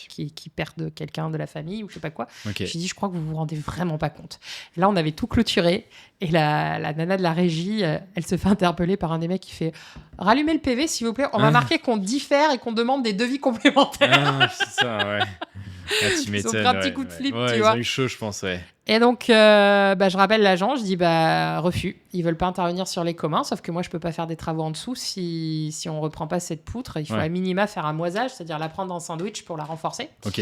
qui perdent quelqu'un de la famille ou je sais pas quoi. J'ai dit, je crois que vous vous rendez vraiment pas compte. Et là, on avait tout clôturé et la nana de la régie, elle se fait interpeller par un des mecs qui fait « Rallumez le PV, s'il vous plaît. On va marquer qu'on diffère et qu'on demande des devis complémentaires. » C'est ça, ouais. Tu m'étonnes. Ils ont pris un petit coup de flip, tu vois. Ils ont eu chaud, je pense, ouais. Et donc, je rappelle l'agent, je dis refus. Ils veulent pas intervenir sur les communs, sauf que moi, je peux pas faire des travaux en dessous si on reprend pas cette poutre. Il faut à minima faire un moisage, c'est-à-dire la prendre en sandwich pour la renforcer. Ok.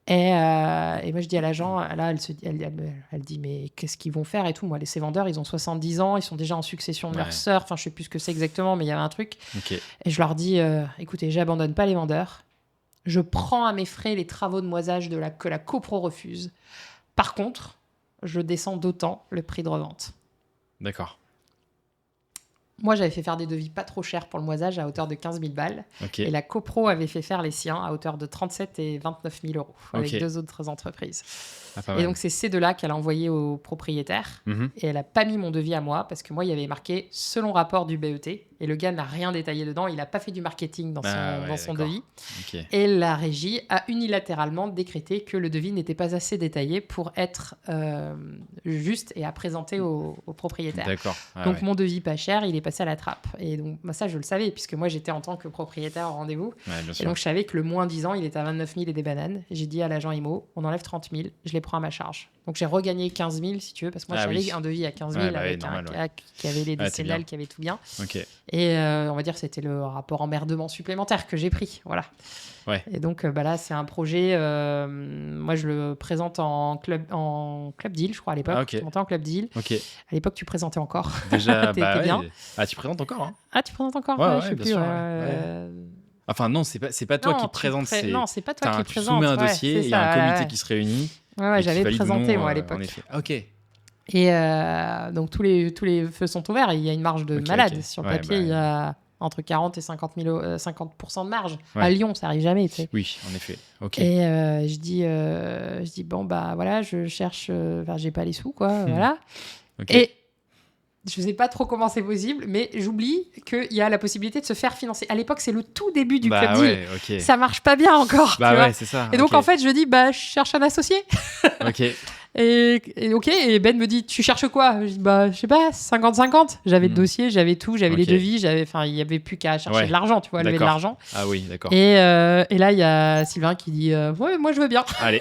Et moi, je dis à l'agent, là, elle dit, mais qu'est-ce qu'ils vont faire et tout. Moi, ces vendeurs, ils ont 70 ans, ils sont déjà en succession de leur sœur. Enfin, je sais plus ce que c'est exactement, mais il y avait un truc. Okay. Et je leur dis, écoutez, j'abandonne pas les vendeurs. Je prends à mes frais les travaux de moisage que la copro refuse. Par contre, je descends d'autant le prix de revente. D'accord. Moi, j'avais fait faire des devis pas trop chers pour le moisage à hauteur de 15 000 balles. Okay. Et la copro avait fait faire les siens à hauteur de 37 et 29 000 euros avec deux autres entreprises. Et donc, c'est ces deux-là qu'elle a envoyé au propriétaire. Et elle n'a pas mis mon devis à moi parce que moi, il y avait marqué selon rapport du BET. Et le gars n'a rien détaillé dedans. Il n'a pas fait du marketing dans son devis. Et la régie a unilatéralement décrété que le devis n'était pas assez détaillé pour être juste et à présenter au propriétaire. D'accord. Donc, mon devis pas cher, il est passé à la trappe. Et donc, ça, je le savais, puisque moi, j'étais en tant que propriétaire au rendez-vous. Ouais, bien Et sûr. donc, je savais que le moins 10 ans, il était à 29 000 et des bananes. J'ai dit à l'agent IMO, on enlève 30 000, je les prends à ma charge. Donc, j'ai regagné 15 000, si tu veux, parce que moi, j'avais un devis à 15 000 avec un CAC qui avait les décennales, qui avait tout bien. Okay. Et on va dire que c'était le rapport emmerdement supplémentaire que j'ai pris. Voilà. Ouais. Et donc, là, c'est un projet. Moi, je le présente en club deal, je crois, à l'époque. Ah, okay. Je montais en club deal. Okay. À l'époque, tu présentais encore. Déjà, bien. Ah, tu présentes encore, hein? Ah, tu présentes encore? Ouais, je sais bien plus. sûr. Ouais. Enfin, non, c'est pas toi qui présente. Non, c'est pas toi qui tu présente. soumets un dossier, il y a un comité qui se réunit. Ouais, j'avais présenté, moi, à l'époque. En effet. Ok. Et donc, tous les feux sont ouverts. Il y a une marge de malade. Sur le papier, il y a entre 40 et 50% de marge. À Lyon, ça arrive jamais. Tu sais. Oui, en effet. Ok. Et je dis, bon, bah voilà, je cherche. J'ai pas les sous, quoi. Voilà. Okay. Et je sais pas trop comment c'est possible, mais j'oublie qu'il y a la possibilité de se faire financer. À l'époque, c'est le tout début du club deal. Okay. Ça marche pas bien encore. Bah ouais, c'est ça. Et donc, en fait, je dis, bah, je cherche un associé. Ok. Et ok, et Ben me dit, tu cherches quoi? Je dis, bah, je sais pas, 50-50. J'avais le dossier, j'avais tout, j'avais les devis, il y avait plus qu'à chercher de l'argent, tu vois, lever de l'argent. Ah oui, d'accord. Et là, il y a Sylvain qui dit, ouais, moi je veux bien. Allez,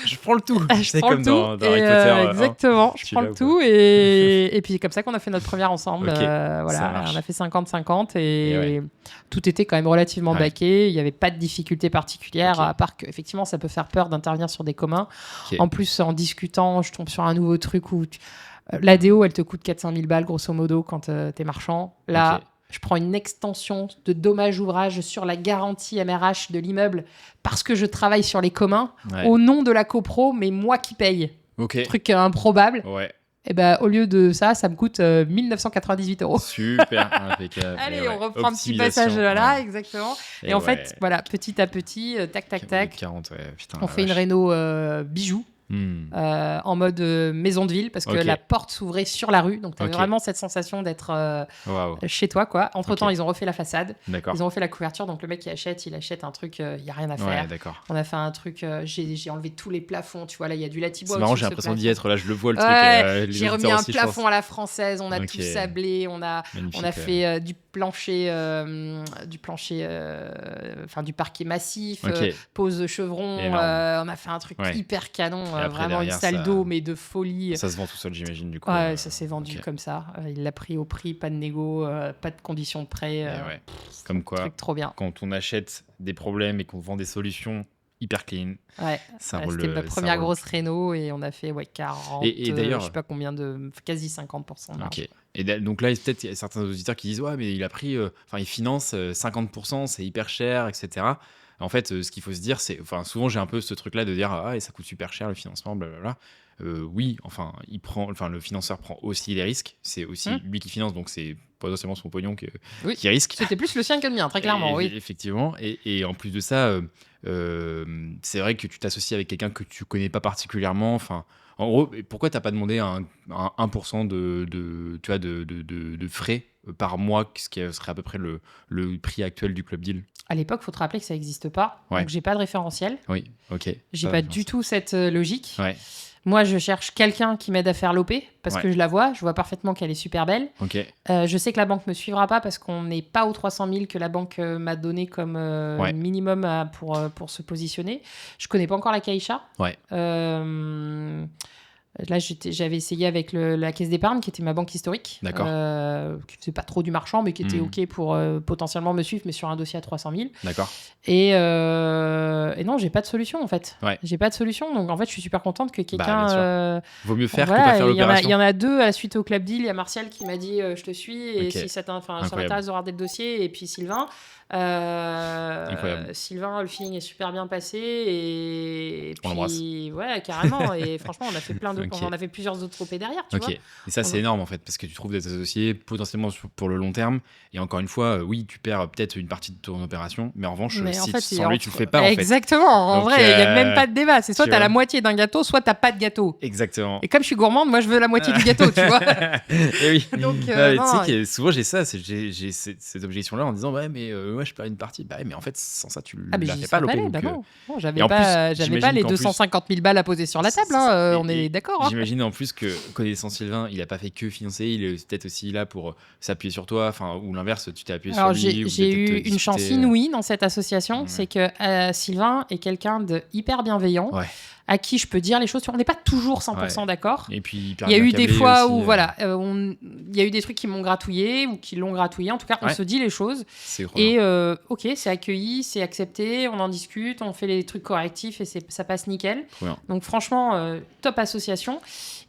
je prends le tout. C'est comme dans Harry Potter. Exactement, je prends le tout. Et puis, comme ça qu'on a fait notre première ensemble. Voilà, on a fait 50-50 et tout était quand même relativement baqué. Il n'y avait pas de difficulté particulière, à part qu'effectivement, ça peut faire peur d'intervenir sur des communs. En plus, en discutant, je tombe sur un nouveau truc où l'ADO, elle te coûte 400 000 balles, grosso modo, quand t'es marchand. Là, je prends une extension de dommage ouvrage sur la garantie MRH de l'immeuble parce que je travaille sur les communs au nom de la copro, mais moi qui paye. Truc improbable. Et ben, au lieu de ça, ça me coûte 1 998 €. Super, impeccable. Allez, on reprend un petit passage là, exactement. Et en fait, voilà, petit à petit, tac. 40, putain, on fait une réno bijou. En mode maison de ville parce que la porte s'ouvrait sur la rue, donc tu avais vraiment cette sensation d'être chez toi, quoi. Entre temps, ils ont refait la façade, ils ont refait la couverture, donc le mec qui achète, il achète un truc, il n'y a rien à faire. On a fait un truc, j'ai enlevé tous les plafonds, tu vois, là il y a du latibois. C'est marrant, j'ai l'impression d'y être, là je le vois le truc. J'ai remis un plafond à la française, on a tout sablé, on a fait du plancher, enfin du parquet massif, pose chevron, on a fait un truc hyper canon. Vraiment une salle d'eau, mais de folie. Ça se vend tout seul, j'imagine, du coup. Ouais, ça s'est vendu comme ça. Il l'a pris au prix, pas de négo, pas de conditions de prêt. Comme quoi, truc trop bien. Quand on achète des problèmes et qu'on vend des solutions hyper clean, ça roule. C'était ma première grosse réno et on a fait 40, et d'ailleurs, je sais pas combien quasi 50% de marge. Et donc là, peut-être il y a certains auditeurs qui disent, ouais, mais il a pris, il finance 50%, c'est hyper cher, etc. En fait, ce qu'il faut se dire, c'est, souvent j'ai un peu ce truc-là de dire, et ça coûte super cher le financement, blablabla. Oui, le financeur prend aussi les risques. C'est aussi lui qui finance, donc c'est potentiellement son pognon qui risque. C'était plus le sien que le mien, très clairement, oui. Effectivement. Et en plus de ça, c'est vrai que tu t'associes avec quelqu'un que tu connais pas particulièrement. En gros, pourquoi t'as pas demandé un 1% de frais par mois, ce qui serait à peu près le prix actuel du club deal? À l'époque, il faut te rappeler que ça n'existe pas. Donc, j'ai pas de référentiel. Oui, ok. J'ai pas du tout cette logique. Moi, je cherche quelqu'un qui m'aide à faire l'OP parce que je la vois. Je vois parfaitement qu'elle est super belle. Je sais que la banque ne me suivra pas parce qu'on n'est pas aux 300 000 que la banque m'a donné comme minimum pour se positionner. Je connais pas encore la Caixa. Là, j'avais essayé avec la Caisse d'épargne, qui était ma banque historique, qui faisait pas trop du marchand, mais qui était OK pour potentiellement me suivre, mais sur un dossier à 300 000. Et non, j'ai pas de solution, en fait. J'ai pas de solution, donc en fait, je suis super contente que quelqu'un... Vaut mieux faire que pas faire l'opération. Il y en a deux à la suite au club deal. Il y a Martial qui m'a dit je te suis, et si ça m'intéresse de regarder le dossier, et puis Sylvain. Sylvain, le feeling est super bien passé et puis carrément, et franchement on a fait on a fait plusieurs autres OP derrière, tu vois. Et ça c'est énorme en fait, parce que tu trouves des associés potentiellement pour le long terme, et encore une fois oui, tu perds peut-être une partie de ton opération, mais en revanche sans lui tu le fais pas. Exactement, en vrai il y a même pas de débat, c'est soit t'as la moitié d'un gâteau, soit t'as pas de gâteau. Exactement. Et comme je suis gourmande, moi je veux la moitié du gâteau, tu vois. Et oui. Donc tu sais que souvent j'ai cette objection là en disant mais je perds une partie. Mais en fait, sans ça, tu la fais pas l'OP. Non, j'avais pas les 250 000 balles à poser sur la table. On est d'accord. J'imagine en plus que connaissant Sylvain, il a pas fait que financer, il est peut-être aussi là pour s'appuyer sur toi, ou l'inverse, tu t'es appuyé Alors, sur lui. j'ai eu une chance inouïe dans cette association, c'est que Sylvain est quelqu'un de hyper bienveillant, à qui je peux dire les choses. On n'est pas toujours 100% d'accord. Et puis, il y a eu des fois aussi, où il y a eu des trucs qui m'ont gratouillé ou qui l'ont gratouillé. En tout cas, on se dit les choses. Et ok, c'est accueilli, c'est accepté, on en discute, on fait les trucs correctifs et ça passe nickel. Donc franchement, top association.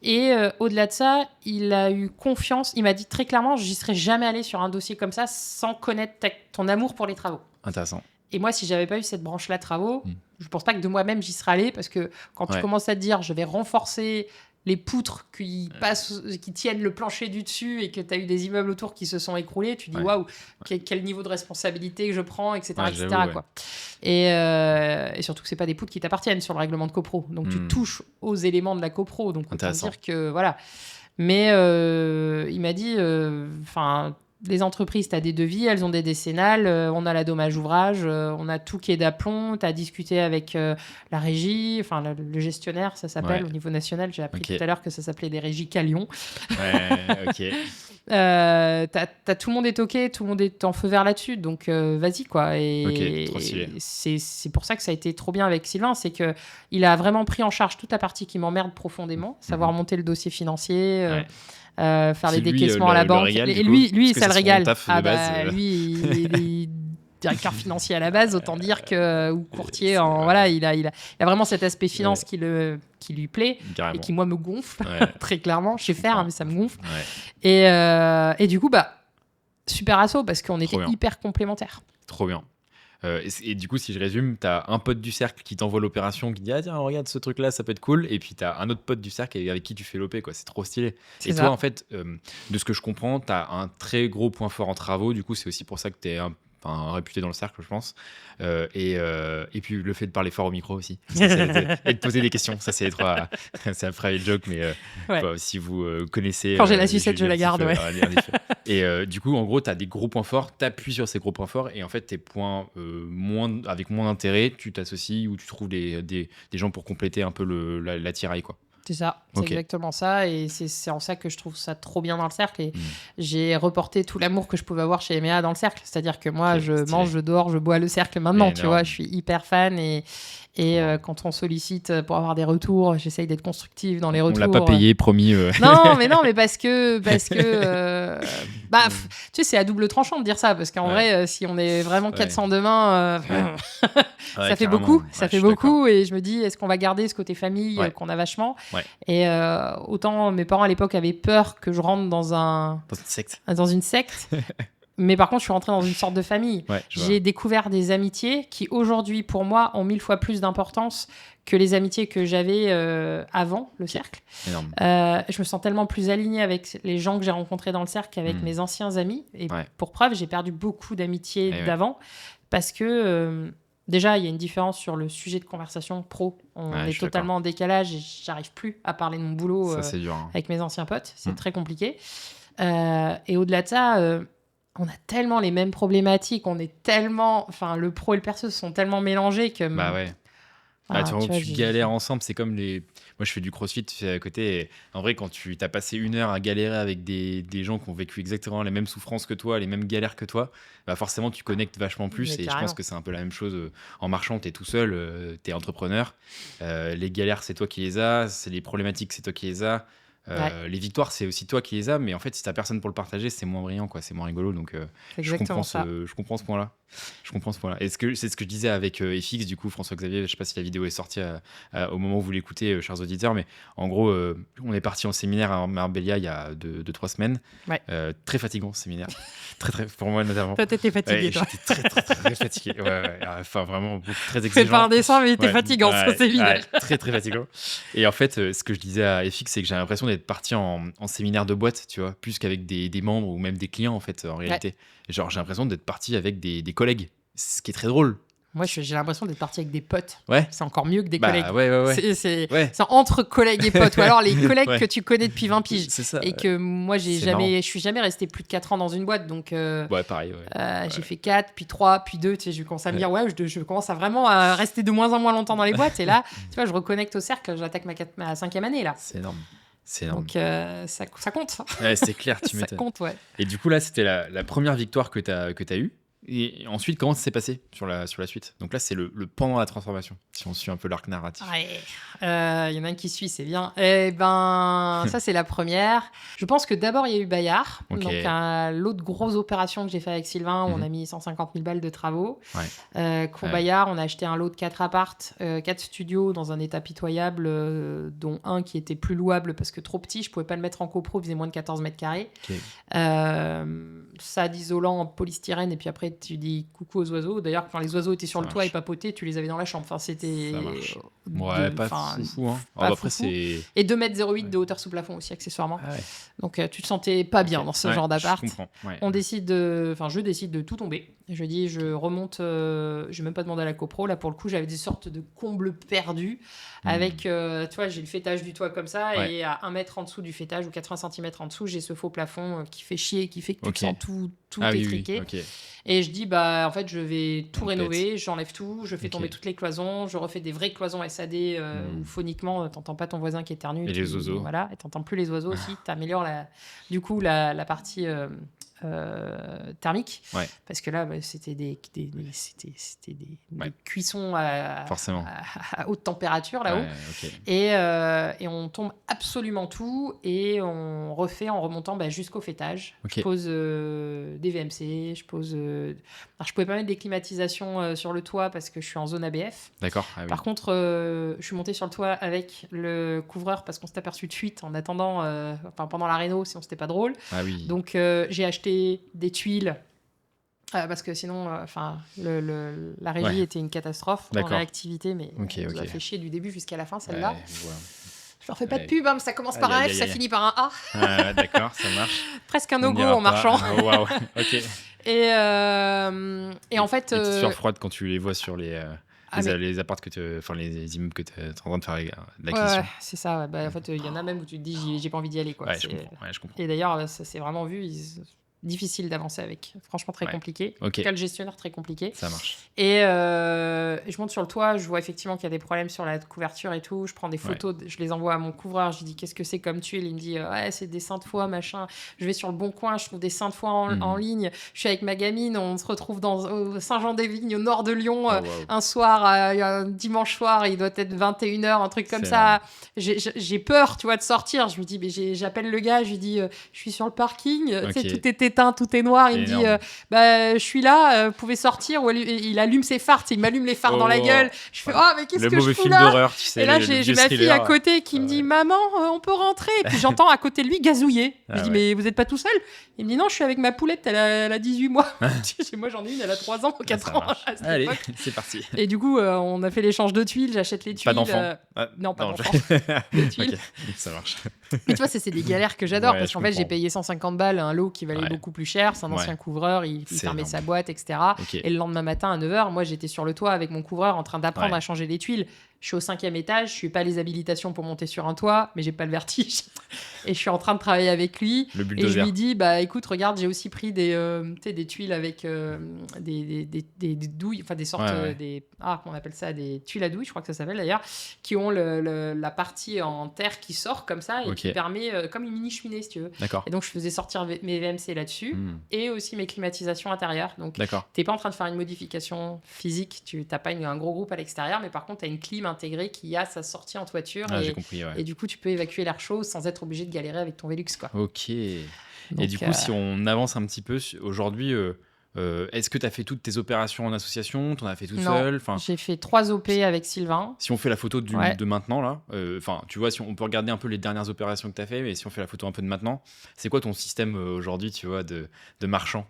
Et au-delà de ça, il a eu confiance. Il m'a dit très clairement, j'y serais jamais allé sur un dossier comme ça sans connaître ton amour pour les travaux. Intéressant. Et moi, si j'avais pas eu cette branche-là travaux, je pense pas que de moi-même j'y serais allé, parce que quand tu commences à te dire je vais renforcer les poutres qui tiennent le plancher du dessus et que tu as eu des immeubles autour qui se sont écroulés, tu dis waouh, quel niveau de responsabilité que je prends, etc. Quoi. Et surtout que c'est pas des poutres qui t'appartiennent sur le règlement de copro, donc tu touches aux éléments de la copro, donc autant dire que voilà. Mais il m'a dit, les entreprises, tu as des devis, elles ont des décennales, on a la dommage ouvrage, on a tout qui est d'aplomb, tu as discuté avec la régie, le gestionnaire, ça s'appelle au niveau national. J'ai appris tout à l'heure que ça s'appelait des régies Calion. T'as tout le monde est OK, tout le monde est en feu vert là-dessus, donc vas-y quoi. Et c'est pour ça que ça a été trop bien avec Sylvain, c'est qu'il a vraiment pris en charge toute la partie qui m'emmerde profondément, savoir monter le dossier financier, faire les décaissements à la banque. Et lui ça le régale. Lui, il est directeur financier à la base, autant dire que ou courtier il a vraiment cet aspect finance qui lui plaît. Carrément. Et qui moi me gonfle très clairement. Je sais faire mais ça me gonfle. Et du coup super asso parce qu'on était hyper complémentaires. Trop bien. Et du coup, si je résume, t'as un pote du cercle qui t'envoie l'opération, qui dit ah tiens regarde ce truc là, ça peut être cool, et puis t'as un autre pote du cercle avec qui tu fais l'OP, quoi. C'est trop stylé. Et toi en fait, de ce que je comprends, t'as un très gros point fort en travaux. Du coup, c'est aussi pour ça que t'es réputé dans le cercle, je pense. Et puis le fait de parler fort au micro aussi. Et de poser des questions. Ça, c'est les trois. C'est un private joke, mais si vous connaissez. Quand j'ai la sucette, je la garde. Et du coup, en gros, tu as des gros points forts, tu appuies sur ces gros points forts, et en fait, tes points avec moins d'intérêt, tu t'associes ou tu trouves des gens pour compléter un peu la tiraille, quoi. C'est ça, c'est exactement ça, et c'est en ça que je trouve ça trop bien dans le cercle, et j'ai reporté tout l'amour que je pouvais avoir chez EMEA dans le cercle, c'est-à-dire que moi je mange, je dors, je bois le cercle maintenant, tu vois, je suis hyper fan, et quand on sollicite pour avoir des retours, j'essaye d'être constructive dans les retours. On l'a pas payé, promis. Non, mais parce que tu sais, c'est à double tranchant de dire ça, parce qu'en vrai, si on est vraiment 400 demain, ça fait beaucoup, beaucoup, et je me dis, est-ce qu'on va garder ce côté famille qu'on a vachement. Et autant mes parents à l'époque avaient peur que je rentre dans une secte. Mais par contre, je suis rentrée dans une sorte de famille. J'ai découvert des amitiés qui, aujourd'hui, pour moi, ont 1000 fois plus d'importance que les amitiés que j'avais avant le cercle. Je me sens tellement plus alignée avec les gens que j'ai rencontrés dans le cercle qu'avec mes anciens amis. Et pour preuve, j'ai perdu beaucoup d'amitiés d'avant parce que... déjà, il y a une différence sur le sujet de conversation pro. On est totalement en décalage et j'arrive plus à parler de mon boulot avec mes anciens potes. C'est très compliqué. Et au-delà de ça... on a tellement les mêmes problématiques, on est tellement... le pro et le perso sont tellement mélangés que... tu galères ensemble, c'est comme les... Moi, je fais du crossfit à côté, et en vrai, quand tu t'as passé 1 heure à galérer avec des gens qui ont vécu exactement les mêmes souffrances que toi, les mêmes galères que toi, forcément, tu connectes vachement plus, et je pense que c'est un peu la même chose en marchant, t'es tout seul, t'es entrepreneur, les galères, c'est toi qui les as, c'est les problématiques, c'est toi qui les as. Les victoires, c'est aussi toi qui les as, mais en fait, si t'as personne pour le partager, c'est moins brillant, quoi, c'est moins rigolo. Donc, je comprends ce point-là. Et c'est ce que je disais avec FX, du coup, François-Xavier. Je sais pas si la vidéo est sortie au moment où vous l'écoutez, chers auditeurs, mais en gros, on est parti en séminaire à Marbella il y a 2-3 semaines. Très fatigant ce séminaire, très pour moi notamment. Toi, t'étais fatigué, toi. J'étais très fatigué. Enfin, vraiment très exigeant. C'est pas indécent, mais il était fatigant ce séminaire. Très fatigant. Et en fait, ce que je disais à FX, c'est que j'ai l'impression d'être parti en séminaire de boîte, tu vois, plus qu'avec des membres ou même des clients, en fait, en réalité. Genre, j'ai l'impression d'être parti avec des collègues, ce qui est très drôle. Moi, j'ai l'impression d'être parti avec des potes. Ouais. C'est encore mieux que des collègues. Ouais. C'est Ouais. entre collègues et potes. Ou alors les collègues Ouais. que tu connais depuis 20 piges. C'est ça. Et que moi, je suis jamais resté plus de 4 ans dans une boîte. Donc, Ouais, pareil. Ouais. j'ai fait 4, puis 3, puis 2. Tu sais, je commence à me dire, je commence à vraiment à rester de moins en moins longtemps dans les boîtes. Et là, tu vois, je reconnecte au cercle. J'attaque ma 5e année, là. C'est énorme. C'est énorme. Donc, ça compte. Ouais, c'est clair, tu Ça m'étonnes. compte, ouais. Et du coup, là, c'était la première victoire que tu as eue. Et ensuite, comment ça s'est passé sur la suite? Donc là, c'est le pendant la transformation, si on suit un peu l'arc narratif. Ouais, y en a un qui suit, c'est bien. Eh ben, ça, c'est la première. Je pense que d'abord, il y a eu Bayard. Ok. Donc, l'autre grosse opération que j'ai fait avec Sylvain, où on a mis 150 000 balles de travaux. Pour Bayard, on a acheté un lot de 4 appartes, 4 studios dans un état pitoyable, dont un qui était plus louable parce que trop petit. Je pouvais pas le mettre en copro, il faisait moins de 14 mètres carrés. Ça d'isolant en polystyrène, et puis après, tu dis coucou aux oiseaux. D'ailleurs, quand les oiseaux étaient sur le toit et papotaient, tu les avais dans la chambre. Enfin, c'était... Ça marche. Ouais, pas fou. Hein. Après, c'est... Et 2,08 m de hauteur sous plafond aussi, accessoirement. Ah ouais. Donc, tu te sentais pas bien dans ce genre d'appart. Je comprends. Ouais. Je décide de tout tomber. Je dis, je remonte... je n'ai même pas demandé à la copro. Là, pour le coup, j'avais des sortes de combles perdus avec... tu vois, j'ai le fêtage du toit comme ça, et à 1 mètre en dessous du fêtage, ou 80 cm en dessous, j'ai ce faux plafond qui fait chier, qui fait que tu te sens tout étriqué. Oui. Et je dis, en fait, je vais tout rénover, j'enlève tout, je fais tomber toutes les cloisons, je refais des vraies cloisons SAD où phoniquement, t'entends pas ton voisin qui éternue. Et les oiseaux. Voilà, et t'entends plus les oiseaux aussi. T'améliores la partie thermique. Ouais. Parce que là, c'était des cuissons à haute température là-haut. Et on tombe absolument tout et on refait en remontant jusqu'au fêtage. Je pose des VMC, je pouvais pas mettre des climatisations sur le toit parce que je suis en zone ABF. D'accord. Par contre, je suis montée sur le toit avec le couvreur parce qu'on s'est aperçu de fuite en attendant, pendant la réno, sinon c'était pas drôle. Donc j'ai acheté des tuiles parce que sinon la régie était une catastrophe en réactivité, mais on nous a fait chier du début jusqu'à la fin celle-là. Je leur fais pas de pub, mais ça commence par un F, ça finit par un A. D'accord, ça marche. Presque un no-go en marchant. Oh, wow. Ok. Et en fait... Les petites sueurs froides quand tu les vois sur les apparts les immeubles que tu es en train de faire l'acquisition. Ouais, c'est ça. En fait, il y en a même où tu te dis j'ai pas envie d'y aller. Quoi. Je comprends. Et d'ailleurs, ça s'est vraiment vu. Difficile d'avancer avec. Franchement, très compliqué. Quel gestionnaire, très compliqué. Ça marche. Et je monte sur le toit, je vois effectivement qu'il y a des problèmes sur la couverture et tout. Je prends des photos, je les envoie à mon couvreur. Je lui dis qu'est-ce que c'est comme tuile. Il me dit c'est des seins de foie, machin. Je vais sur le Bon Coin, je trouve des seins de foie en ligne. Je suis avec ma gamine, on se retrouve au Saint-Jean-des-Vignes, au nord de Lyon, un soir, un dimanche soir, il doit être 21h, un truc comme ça. J'ai peur, tu vois, de sortir. Je me dis, mais j'appelle le gars, je lui dis, je suis sur le parking, tu sais, tout est éteint, tout est noir. Il me dit, je suis là, vous pouvez sortir. Ou il allume ses phares, il m'allume les phares dans la gueule. Je fais, mais qu'est-ce que je fous là? D'horreur, tu sais, et là, j'ai ma fille à côté qui me dit, maman, on peut rentrer. Et puis j'entends à côté de lui gazouiller. Je dis, mais vous n'êtes pas tout seul? Il me dit, non, je suis avec ma poulette, elle a 18 mois. Moi, j'en ai une, elle a 3 ans, 4 ans. Allez, c'est parti. Et du coup, on a fait l'échange de tuiles, j'achète les tuiles. Pas d'enfant. Non, pas d'enfant. Des tuiles. Ça marche. Mais tu vois, c'est des galères que j'adore parce qu'en fait, j'ai payé 150 balles un lot qui valait beaucoup plus cher. C'est un ancien couvreur, il fermait sa boîte, etc. Et le lendemain matin à 9h, moi, j'étais sur le toit avec mon couvreur en train d'apprendre à changer les tuiles. Je suis au 5e étage, je n'ai pas les habilitations pour monter sur un toit, mais j'ai pas le vertige. Et je suis en train de travailler avec lui. Et je lui dis, écoute, regarde, j'ai aussi pris des tuiles avec des douilles, enfin des sortes, comment on appelle ça, des tuiles à douilles, je crois que ça s'appelle d'ailleurs, qui ont la partie en terre qui sort comme ça et qui permet, comme une mini cheminée si tu veux. D'accord. Et donc je faisais sortir mes VMC là-dessus et aussi mes climatisations intérieures. Donc t'es pas en train de faire une modification physique, tu n'as pas un gros groupe à l'extérieur, mais par contre tu as une clim intégrée qui a sa sortie en toiture j'ai compris, et du coup tu peux évacuer l'air chaud sans être obligé de galérer avec ton Velux, quoi. Ok. Donc, et du coup, si on avance un petit peu aujourd'hui, est-ce que tu as fait toutes tes opérations en association? Tu en as fait tout seul? J'ai fait 3 OP avec Sylvain. Si on fait la photo de maintenant, là, tu vois, si on peut regarder un peu les dernières opérations que tu as fait, mais si on fait la photo un peu de maintenant, c'est quoi ton système aujourd'hui, tu vois, de marchand?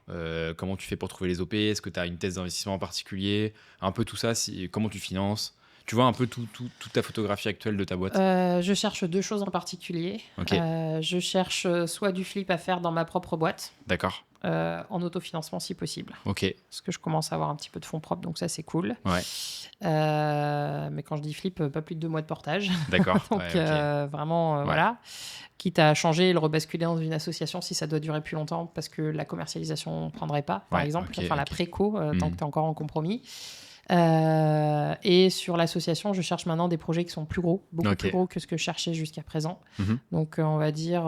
Comment tu fais pour trouver les OP? Est-ce que tu as une thèse d'investissement en particulier? Un peu tout ça, comment tu finances? Tu vois un peu toute ta photographie actuelle de ta boîte? Je cherche 2 choses en particulier. Je cherche soit du flip à faire dans ma propre boîte. D'accord. en autofinancement si possible. Ok. Parce que je commence à avoir un petit peu de fonds propres, donc ça, c'est cool. Ouais. Mais quand je dis flip, pas plus de 2 mois de portage. D'accord. Donc, Ouais, ok. vraiment, voilà. Quitte à changer et le rebasculer dans une association si ça doit durer plus longtemps, parce que la commercialisation ne prendrait pas, par exemple. Ok, Enfin, la ok. préco, tant que tu es encore en compromis. Et sur l'association, je cherche maintenant des projets qui sont plus gros, beaucoup plus gros que ce que je cherchais jusqu'à présent. Donc, on va dire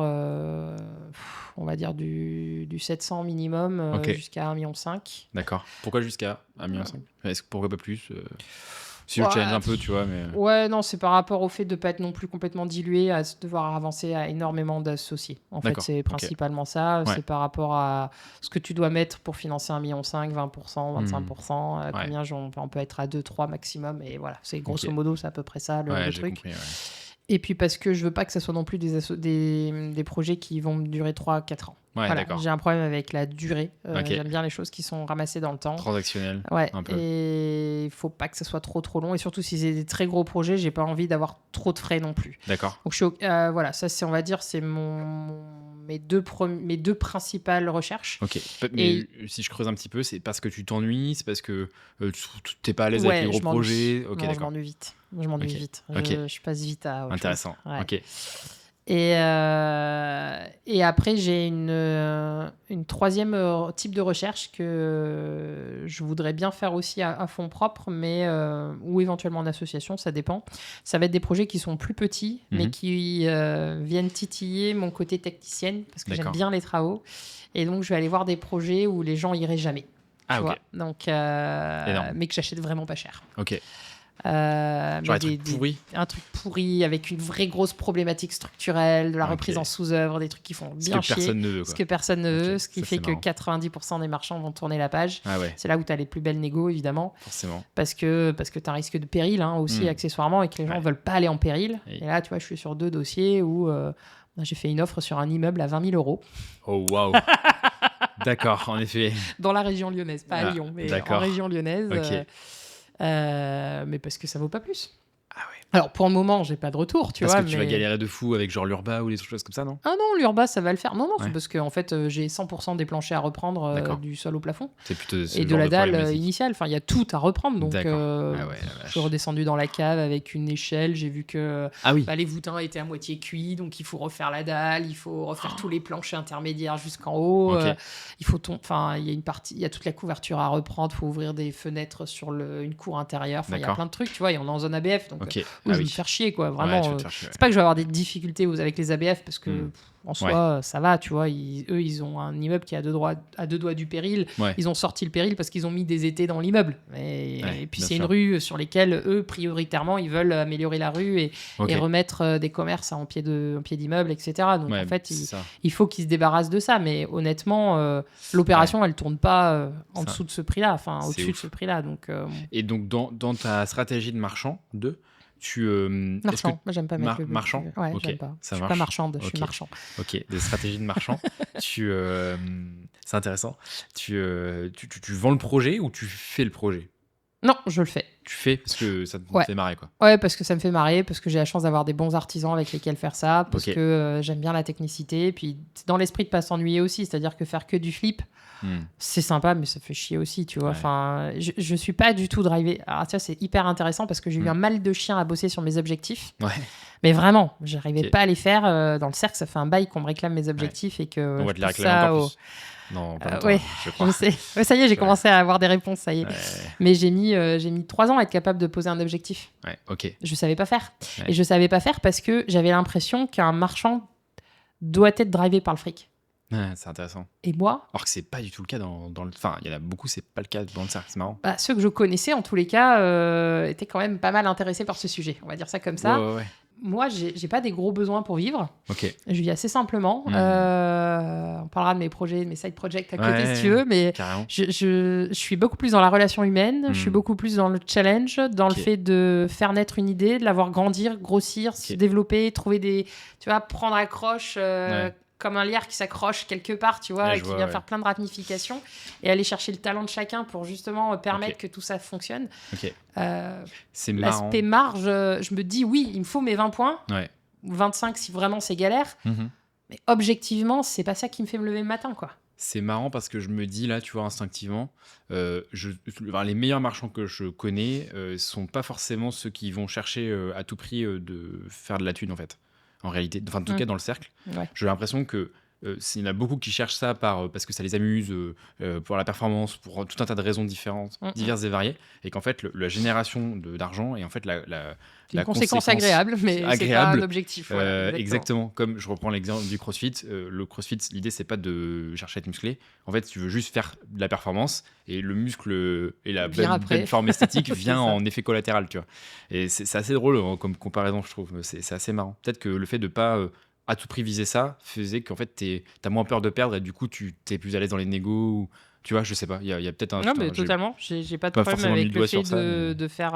du 700 minimum jusqu'à 1,5 million. D'accord. Pourquoi jusqu'à 1,5 million? Pourquoi pas plus Si je Ouais, challenge un peu, tu vois, mais... Ouais, non, c'est par rapport au fait de ne pas être non plus complètement dilué, à devoir avancer à énormément d'associés. En fait, D'accord, c'est ok. principalement ça. Ouais. C'est par rapport à ce que tu dois mettre pour financer 1,5 million, 20%, 25%. Ouais. Combien on peut être à 2, 3 maximum. Et voilà, c'est grosso Ok. modo, c'est à peu près ça le j'ai truc. compris, ouais. Et puis parce que je veux pas que ça soit non plus des projets qui vont durer 3-4 ans. Ouais, Voilà, d'accord. j'ai un problème avec la durée. Ok. J'aime bien les choses qui sont ramassées dans le temps. Transactionnel, Ouais, un peu. et il faut pas que ça soit trop long. Et surtout, si c'est des très gros projets, j'ai pas envie d'avoir trop de frais non plus. D'accord. Donc, voilà, ça, c'est, on va dire, c'est mes deux principales recherches. Ok. Mais si je creuse un petit peu, c'est parce que tu t'ennuies, c'est parce que tu t'es pas à l'aise avec les gros projets. Ok, non, d'accord. je m'ennuie vite. Je passe vite à autre Intéressant. chose. Ouais. Ok. Et après, j'ai une troisième type de recherche que je voudrais bien faire aussi à fonds propres, mais ou éventuellement en association, ça dépend. Ça va être des projets qui sont plus petits, mais qui viennent titiller mon côté technicienne, parce que j'aime bien les travaux. Et donc, je vais aller voir des projets où les gens iraient jamais. Ah, tu ok. vois. Donc, mais que j'achète vraiment pas cher. Ok. Genre un truc pourri. Un truc pourri avec une vraie grosse problématique structurelle, de la reprise en sous-œuvre, des trucs qui font bien chier. Ce que personne ne veut. Ce qui fait que 90% des marchands vont tourner la page. Ah ouais. C'est là où tu as les plus belles négos, évidemment. Forcément. Parce que tu as un risque de péril aussi, accessoirement, et que les gens ne veulent pas aller en péril. Et là, tu vois, je suis sur 2 dossiers où j'ai fait une offre sur un immeuble à 20 000 €. Oh, waouh. D'accord, en effet. Dans la région lyonnaise, pas à Lyon, mais en région lyonnaise. Ok. Mais parce que ça vaut pas plus. Ah ouais. Alors pour le moment, j'ai pas de retour, tu vois. Parce que tu vas galérer de fou avec genre l'Urba ou des choses comme ça, non? Ah non, l'Urba, ça va le faire. Non, c'est parce qu'en fait, j'ai 100% des planchers à reprendre du sol au plafond. C'est plutôt et de la dalle initiale. Enfin, il y a tout à reprendre. Donc, je suis redescendu dans la cave avec une échelle. J'ai vu que les voûtins étaient à moitié cuits. Donc, il faut refaire la dalle. Il faut refaire tous les planchers intermédiaires jusqu'en haut. Il faut il y a une partie, il y a toute la couverture à reprendre. Il faut ouvrir des fenêtres sur une cour intérieure. Enfin, il y a plein de trucs, tu vois. Et on est en zone ABF. Donc, je vais me faire chier, quoi. Vraiment. C'est pas que je vais avoir des difficultés avec les ABF parce que en soi, ça va, tu vois. Ils ont un immeuble qui est à deux doigts du péril. Ils ont sorti le péril parce qu'ils ont mis des étais dans l'immeuble. Et puis, c'est une rue sur lesquelles, eux, prioritairement, ils veulent améliorer la rue et remettre des commerces en pied d'immeuble, etc. Donc, en fait, il faut qu'ils se débarrassent de ça. Mais honnêtement, l'opération, elle tourne pas en dessous de ce prix-là, enfin, au-dessus de ce prix-là. Donc, Et donc, dans ta stratégie de marchand, marchand, moi j'aime pas mettre le marchand. Ouais, okay. j'aime pas. Je suis pas marchande, je suis marchand. Ok, des stratégies de marchand. C'est intéressant. Tu vends le projet ou tu fais le projet? Non, je le fais. Tu fais parce que ça te fait marrer, quoi. Ouais, parce que ça me fait marrer, parce que j'ai la chance d'avoir des bons artisans avec lesquels faire ça, parce que j'aime bien la technicité. Et puis, c'est dans l'esprit de pas s'ennuyer aussi, c'est-à-dire que faire que du flip, c'est sympa, mais ça fait chier aussi, tu vois. Enfin, je suis pas du tout drivé. Alors, tu vois, c'est hyper intéressant parce que j'ai eu un mal de chien à bosser sur mes objectifs. Ouais. Mais vraiment, j'arrivais pas à les faire. Dans le cercle, ça fait un bail qu'on me réclame mes objectifs et que. On va te les réclamer encore plus. Non, pas longtemps, je sais. Ouais, ça y est, j'ai commencé à avoir des réponses, ça y est. Mais j'ai mis 3 ans à être capable de poser un objectif. Ouais, ok. Je savais pas faire. Et je savais pas faire parce que j'avais l'impression qu'un marchand doit être drivé par le fric. C'est intéressant. Et moi... Alors que c'est pas du tout le cas dans le... Enfin, il y en a beaucoup, c'est pas le cas dans le cercle, c'est marrant. Ceux que je connaissais, en tous les cas, étaient quand même pas mal intéressés par ce sujet. On va dire ça comme ça. Ouais. Moi, j'ai pas des gros besoins pour vivre. Ok. Je vis assez simplement. On parlera de mes projets, de mes side projects à côté si tu veux, mais je suis beaucoup plus dans la relation humaine. Je suis beaucoup plus dans le challenge, dans le fait de faire naître une idée, de la voir grandir, grossir, se développer, trouver des, tu vois, prendre accroche. Comme un lierre qui s'accroche quelque part, tu vois, et qui vient faire plein de ramifications, et aller chercher le talent de chacun pour justement permettre que tout ça fonctionne. C'est marrant. L'aspect marge, je me dis, oui, il me faut mes 20 points, 25 si vraiment c'est galère, mais objectivement, c'est pas ça qui me fait me lever le matin, quoi. C'est marrant parce que je me dis là, tu vois, instinctivement, les meilleurs marchands que je connais sont pas forcément ceux qui vont chercher à tout prix de faire de la thune en fait. En réalité, enfin en tout cas dans le cercle, Ouais. j'ai l'impression que il y en a beaucoup qui cherchent ça parce que ça les amuse, pour la performance, pour tout un tas de raisons différentes, diverses et variées, et qu'en fait la génération d'argent est en fait C'est une la conséquence agréable, mais c'est pas un objectif. Voilà, exactement. Comme je reprends l'exemple du CrossFit, le CrossFit, l'idée c'est pas de chercher à être musclé. En fait, tu veux juste faire de la performance et le muscle et la belle forme esthétique vient en effet collatéral, tu vois. Et c'est assez drôle comme comparaison, je trouve. C'est assez marrant. Peut-être que le fait de pas à tout prix viser ça faisait qu'en fait t'as moins peur de perdre et du coup tu t'es plus à l'aise dans les négos ou tu vois, je sais pas, il y a peut-être un... Non, mais totalement. J'ai pas de problème avec le fait de faire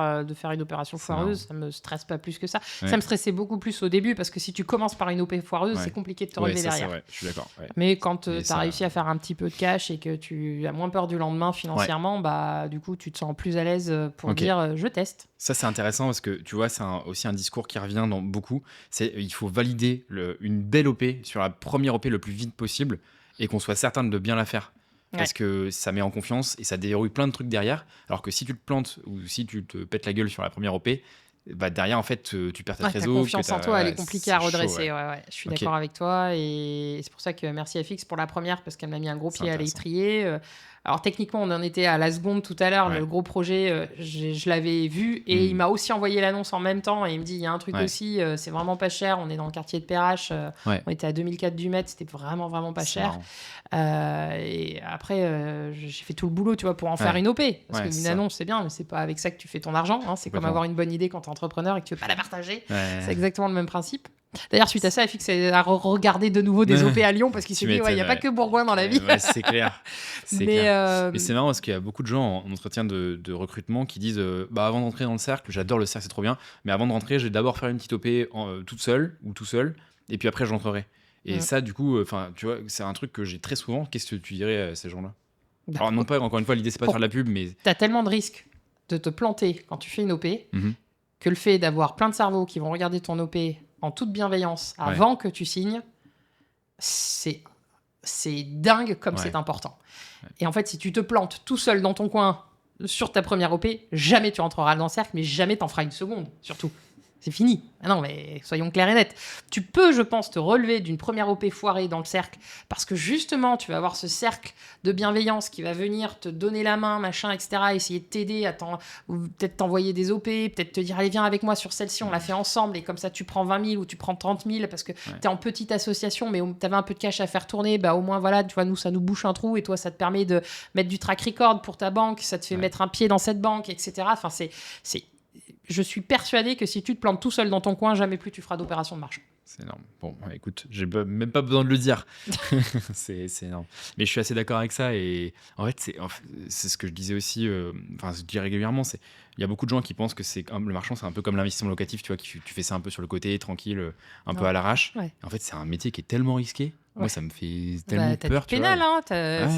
une opération foireuse. Ça me stresse pas plus que ça. Ouais. Ça me stressait beaucoup plus au début parce que si tu commences par une OP foireuse, c'est compliqué de te relever derrière. Ouais, je suis d'accord. Ouais. Mais quand tu as réussi à faire un petit peu de cash et que tu as moins peur du lendemain financièrement, bah, du coup, tu te sens plus à l'aise pour dire je teste. Ça, c'est intéressant parce que tu vois, c'est aussi un discours qui revient dans beaucoup. C'est il faut valider une belle OP sur la première OP le plus vite possible et qu'on soit certain de bien la faire. Parce que ça met en confiance et ça déverrouille plein de trucs derrière. Alors que si tu te plantes ou si tu te pètes la gueule sur la première OP, bah derrière, en fait, tu perds ta trésor. Ta confiance en toi, elle est compliquée à redresser. Chaud, ouais. Je suis d'accord avec toi. Et c'est pour ça que merci FX pour la première, parce qu'elle m'a mis un gros pied à l'étrier. Alors techniquement, on en était à la seconde tout à l'heure. Le gros projet, je l'avais vu et il m'a aussi envoyé l'annonce en même temps. Et il me dit, il y a un truc aussi, c'est vraiment pas cher. On est dans le quartier de Perrache. On était à 2004 du mètre. C'était vraiment, vraiment pas cher. Et après, j'ai fait tout le boulot, tu vois, pour en faire une OP. Parce qu'une annonce, c'est bien, mais c'est pas avec ça que tu fais ton argent. Hein. C'est comme avoir une bonne idée quand t'es entrepreneur et que tu veux pas la partager. C'est exactement le même principe. D'ailleurs, suite à ça, FX a regardé de nouveau des OP à Lyon parce qu'il s'est dit, il n'y a pas que Bourgoin dans la vie. C'est clair. Mais c'est marrant parce qu'il y a beaucoup de gens en entretien de recrutement qui disent avant d'entrer dans le cercle, j'adore le cercle, c'est trop bien, mais avant de rentrer, je vais d'abord faire une petite OP toute seule ou tout seul, et puis après, j'entrerai. Et ça, du coup, tu vois, c'est un truc que j'ai très souvent. Qu'est-ce que tu dirais à ces gens-là ? Alors, non pas, encore une fois, l'idée, c'est pas de faire de la pub, mais... T'as tellement de risques de te planter quand tu fais une OP que le fait d'avoir plein de cerveaux qui vont regarder ton OP en toute bienveillance avant que tu signes, c'est dingue comme c'est important. Et en fait, si tu te plantes tout seul dans ton coin sur ta première OP, jamais tu rentreras dans le cercle, mais jamais t'en feras une seconde, surtout. C'est fini. Ah non, mais soyons clairs et nets. Tu peux, je pense, te relever d'une première OP foirée dans le cercle parce que justement, tu vas avoir ce cercle de bienveillance qui va venir te donner la main, machin, etc., essayer de t'aider, ou peut-être t'envoyer des OP, peut-être te dire, allez, viens avec moi sur celle-ci, on la fait ensemble, et comme ça, tu prends 20 000 ou tu prends 30 000 parce que t'es en petite association, mais t'avais un peu de cash à faire tourner, bah au moins, voilà, tu vois, nous, ça nous bouche un trou, et toi, ça te permet de mettre du track record pour ta banque, ça te fait mettre un pied dans cette banque, etc. Enfin, je suis persuadé que si tu te plantes tout seul dans ton coin, jamais plus tu feras d'opération de marche. C'est énorme. Bon, écoute, j'ai même pas besoin de le dire. c'est énorme. Mais je suis assez d'accord avec ça. Et en fait, c'est ce que je disais aussi, je dis régulièrement, il y a beaucoup de gens qui pensent que le marchand, c'est un peu comme l'investissement locatif, tu vois, tu fais ça un peu sur le côté, tranquille, un peu à l'arrache. En fait, c'est un métier qui est tellement risqué. Moi, ça me fait tellement peur. T'as pénal, hein,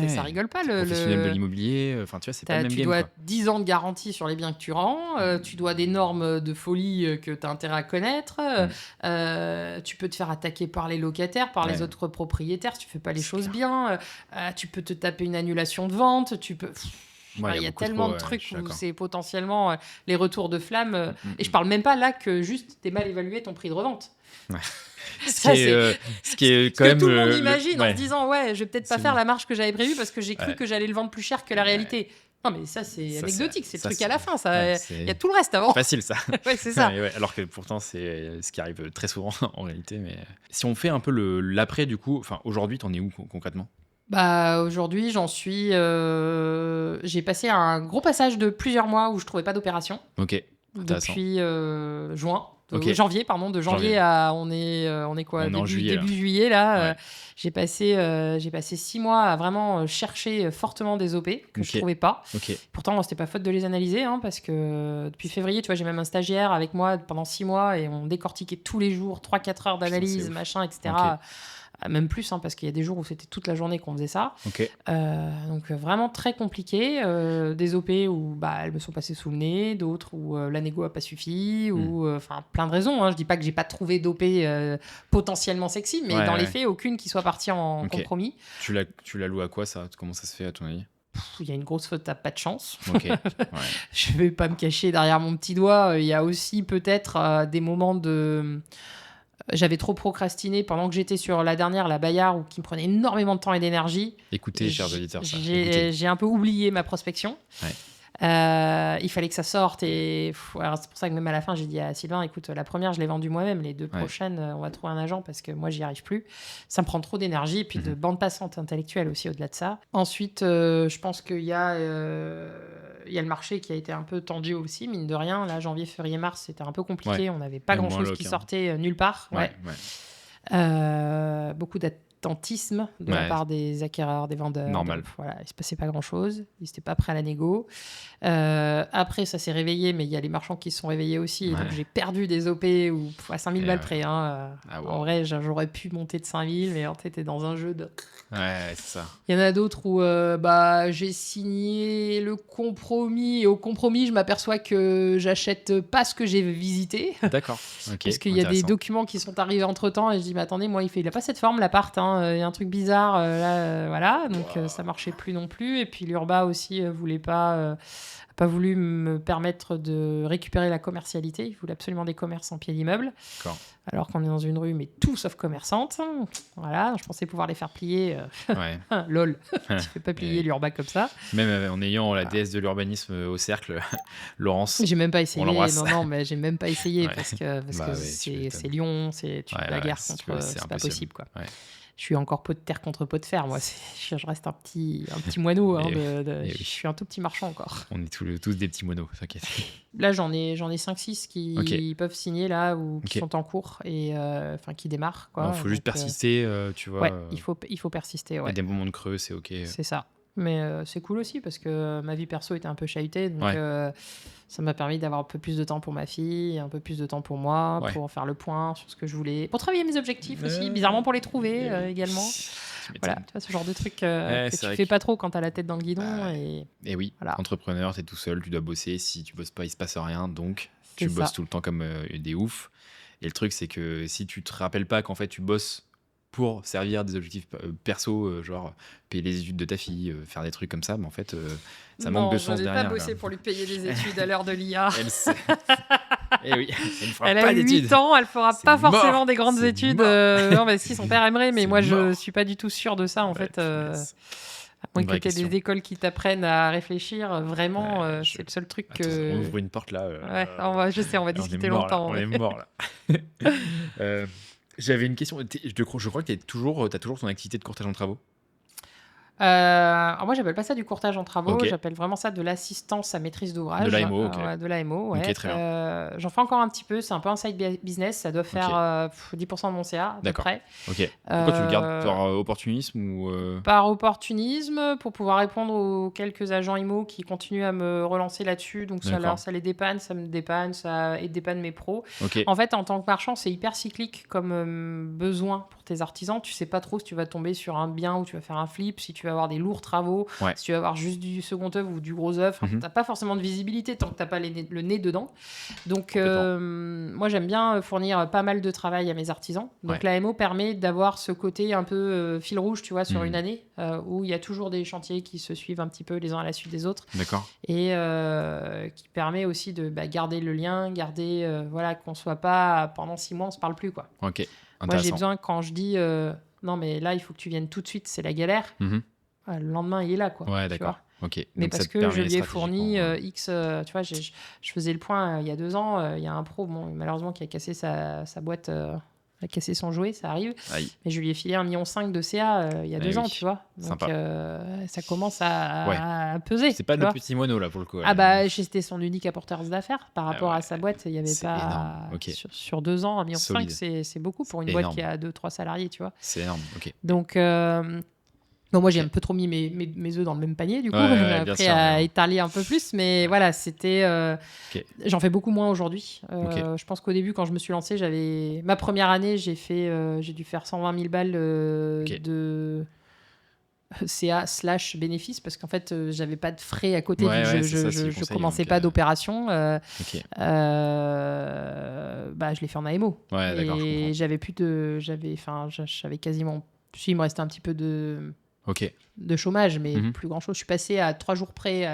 ça rigole pas. Le professionnel de l'immobilier, tu vois, c'est pas le même game. Tu dois 10 ans de garantie sur les biens que tu rends, tu dois des normes de folie que tu as intérêt à connaître, tu peux te faire attaquer par les locataires, par les autres propriétaires si tu fais pas les choses bien, tu peux te taper une annulation de vente, tu peux... Il y a tellement de trucs où c'est potentiellement les retours de flamme. Et je parle même pas là que juste t'es mal évalué ton prix de revente. Ce qui est quand même tout le monde imagine en se disant je vais peut-être pas faire la marge que j'avais prévue parce que j'ai cru que j'allais le vendre plus cher que la réalité. Non mais ça c'est anecdotique, c'est le truc à la fin, il y a tout le reste avant. Facile ça. C'est ça. Alors que pourtant c'est ce qui arrive très souvent en réalité. Mais si on fait un peu l'après du coup, aujourd'hui t'en es où concrètement ? Aujourd'hui, j'en suis. J'ai passé un gros passage de plusieurs mois où je trouvais pas d'opération. Ok. Depuis juin. Janvier, pardon, de janvier à on est quoi, début juillet là. J'ai passé 6 mois à vraiment chercher fortement des OP que je trouvais pas. Pourtant c'était pas faute de les analyser parce que depuis février, tu vois, j'ai même un stagiaire avec moi pendant 6 mois et on décortiquait tous les jours 3-4 heures d'analyse, machin, etc. Même plus, hein, parce qu'il y a des jours où c'était toute la journée qu'on faisait ça. Ok. Donc vraiment très compliqué. Des OP où elles me sont passées sous le nez, d'autres où la négo a pas suffi, ou plein de raisons. Hein. Je dis pas que j'ai pas trouvé d'OP potentiellement sexy, mais dans les faits, aucune qui soit partie en compromis. Tu la loues à quoi ça ? Comment ça se fait à ton avis ? Il y a une grosse faute, t'as pas de chance. Ok. Ouais. Je vais pas me cacher derrière mon petit doigt. Il y a aussi peut-être des moments de... J'avais trop procrastiné pendant que j'étais sur la dernière, la Bayard, qui me prenait énormément de temps et d'énergie. Écoutez, chers auditeurs, j'ai un peu oublié ma prospection. Ouais. Il fallait que ça sorte et alors c'est pour ça que même à la fin j'ai dit à Sylvain, écoute, la première je l'ai vendue moi-même, les 2 prochaines on va trouver un agent parce que moi j'y arrive plus, ça me prend trop d'énergie et puis de bande passante intellectuelle aussi au-delà de ça. Ensuite je pense qu'il y a le marché qui a été un peu tendu aussi, mine de rien. Là, janvier, février, mars, c'était un peu compliqué. On n'avait pas grand-chose qui sortait nulle part. Beaucoup d'attentisme de la part des acquéreurs, des vendeurs. Normal. Donc, voilà, il ne se passait pas grand-chose. Ils n'étaient pas prêts à la négo. Après, ça s'est réveillé, mais il y a les marchands qui se sont réveillés aussi. Et donc, j'ai perdu des OP à 5000 balles près. Hein. En vrai, j'aurais pu monter de 5000, mais en fait, t'es dans un jeu de... Ouais, c'est ça. Il y en a d'autres où j'ai signé le compromis. Et au compromis, je m'aperçois que j'achète pas ce que j'ai visité. D'accord. Okay, parce qu'il y a des documents qui sont arrivés entre-temps. Et je dis, mais attendez, moi, il a pas cette forme, l'appart. Hein. Il y a un truc bizarre. Là, voilà. Donc, ça marchait plus non plus. Et puis, l'Urba aussi voulait pas voulu me permettre de récupérer la commercialité. Il voulait absolument des commerces en pied d'immeuble. D'accord. Alors qu'on est dans une rue, mais tout sauf commerçante. Voilà, je pensais pouvoir les faire plier. Lol, tu fais pas plier l'Urba comme ça. Même en ayant la déesse de l'urbanisme au cercle, Laurence. J'ai même pas essayé. Non, mais j'ai même pas essayé parce que c'est Lyon, la guerre contre. C'est pas possible, quoi. Ouais. Je suis encore pot de terre contre pot de fer, moi. Je reste un petit moineau. Hein, je suis un tout petit marchand encore. On est tous des petits moineaux, t'inquiète. Là, j'en ai 5-6 qui peuvent signer là ou qui sont en cours et qui démarrent. Il faut juste persister, tu vois. Ouais, il faut persister. Ouais. Et des moments de creux, c'est OK. C'est ça. Mais c'est cool aussi parce que ma vie perso était un peu chahutée. Donc ça m'a permis d'avoir un peu plus de temps pour ma fille, un peu plus de temps pour moi, pour faire le point sur ce que je voulais. Pour travailler mes objectifs aussi, bizarrement pour les trouver également. Voilà, tu vois, ce genre de truc que tu fais pas trop quand t'as la tête dans le guidon. Et oui, entrepreneur, t'es tout seul, tu dois bosser. Si tu bosses pas, il se passe rien. Donc, tu bosses tout le temps comme des oufs. Et le truc, c'est que si tu te rappelles pas qu'en fait, tu bosses pour servir des objectifs perso, genre payer les études de ta fille, faire des trucs comme ça, mais en fait, ça manque de sens derrière. Non, je n'ai pas bossé pour lui payer des études à l'heure de l'IA. Eh oui, elle a 8 ans, elle fera pas forcément des grandes études. Non, mais si, son père aimerait, mais moi, je suis pas du tout sûre de ça, en fait. À moins que tu aies des écoles qui t'apprennent à réfléchir, vraiment, c'est le seul truc que... On ouvre une porte là. Je sais, on va discuter longtemps. On est mort là. J'avais une question. Je crois que tu as toujours ton activité de courtage en travaux. Alors moi, j'appelle pas ça du courtage en travaux. J'appelle vraiment ça de l'assistance à maîtrise d'ouvrage. De l'AMO, de l'AMO, ouais. Ok, très bien. J'en fais encore un petit peu. C'est un peu un side business. Ça doit faire 10% de mon CA, à peu près. Ok. Pourquoi tu le gardes par opportunisme ou Par opportunisme, pour pouvoir répondre aux quelques agents IMO qui continuent à me relancer là-dessus. Donc ça les dépanne, ça me dépanne, ça dépanne mes pros. En fait, en tant que marchand, c'est hyper cyclique comme besoin pour tes artisans. Tu sais pas trop si tu vas tomber sur un bien ou tu vas faire un flip, si tu vas avoir des lourds travaux, si tu vas avoir juste du second œuvre ou du gros œuvre, t'as pas forcément de visibilité tant que t'as pas le nez dedans. Donc moi j'aime bien fournir pas mal de travail à mes artisans. Donc l'AMO permet d'avoir ce côté un peu fil rouge, tu vois, sur une année où il y a toujours des chantiers qui se suivent un petit peu les uns à la suite des autres. D'accord. Et qui permet aussi de garder le lien, garder qu'on soit pas pendant 6 mois on se parle plus, quoi. Ok. Moi j'ai besoin, quand je dis non mais là il faut que tu viennes tout de suite, c'est la galère. Le lendemain, il est là, quoi. Ouais, d'accord. Ok. Mais donc parce que je lui ai fourni X... tu vois, je faisais le point il y a 2 ans. Il y a un pro, malheureusement, qui a cassé sa boîte, a cassé son jouet, ça arrive. Aïe. Mais je lui ai filé 1,5 million de CA il y a 2 ans, tu vois. Donc, ça commence à peser. C'est pas le petit moineau, là, pour le coup. J'étais son unique apporteur d'affaires par rapport à sa boîte. Il n'y avait pas... Sur 2 ans, 1,5 million, c'est beaucoup pour une boîte qui a 2-3 salariés, tu vois. C'est énorme, ok. Donc... Non, moi j'ai un peu trop mis mes œufs dans le même panier, du coup. Ouais, J'ai bien appris sûr, à mais étaler un peu plus, mais voilà, c'était. Ok. J'en fais beaucoup moins aujourd'hui. Ok. Je pense qu'au début, quand je me suis lancée, ma première année, j'ai dû faire 120 000 balles Ok. de CA/ bénéfice parce qu'en fait, j'avais pas de frais à côté vu Ouais, que ouais, c'est ça, c'est le je conseil. commençais Donc, pas d'opération. ok. Bah, je l'ai fait en AMO. Ouais, d'accord, je comprends. Et j'avais quasiment. Si, il me restait un petit peu Ok. de chômage, mais Mhm. plus grand chose. Je suis passé à 3 jours près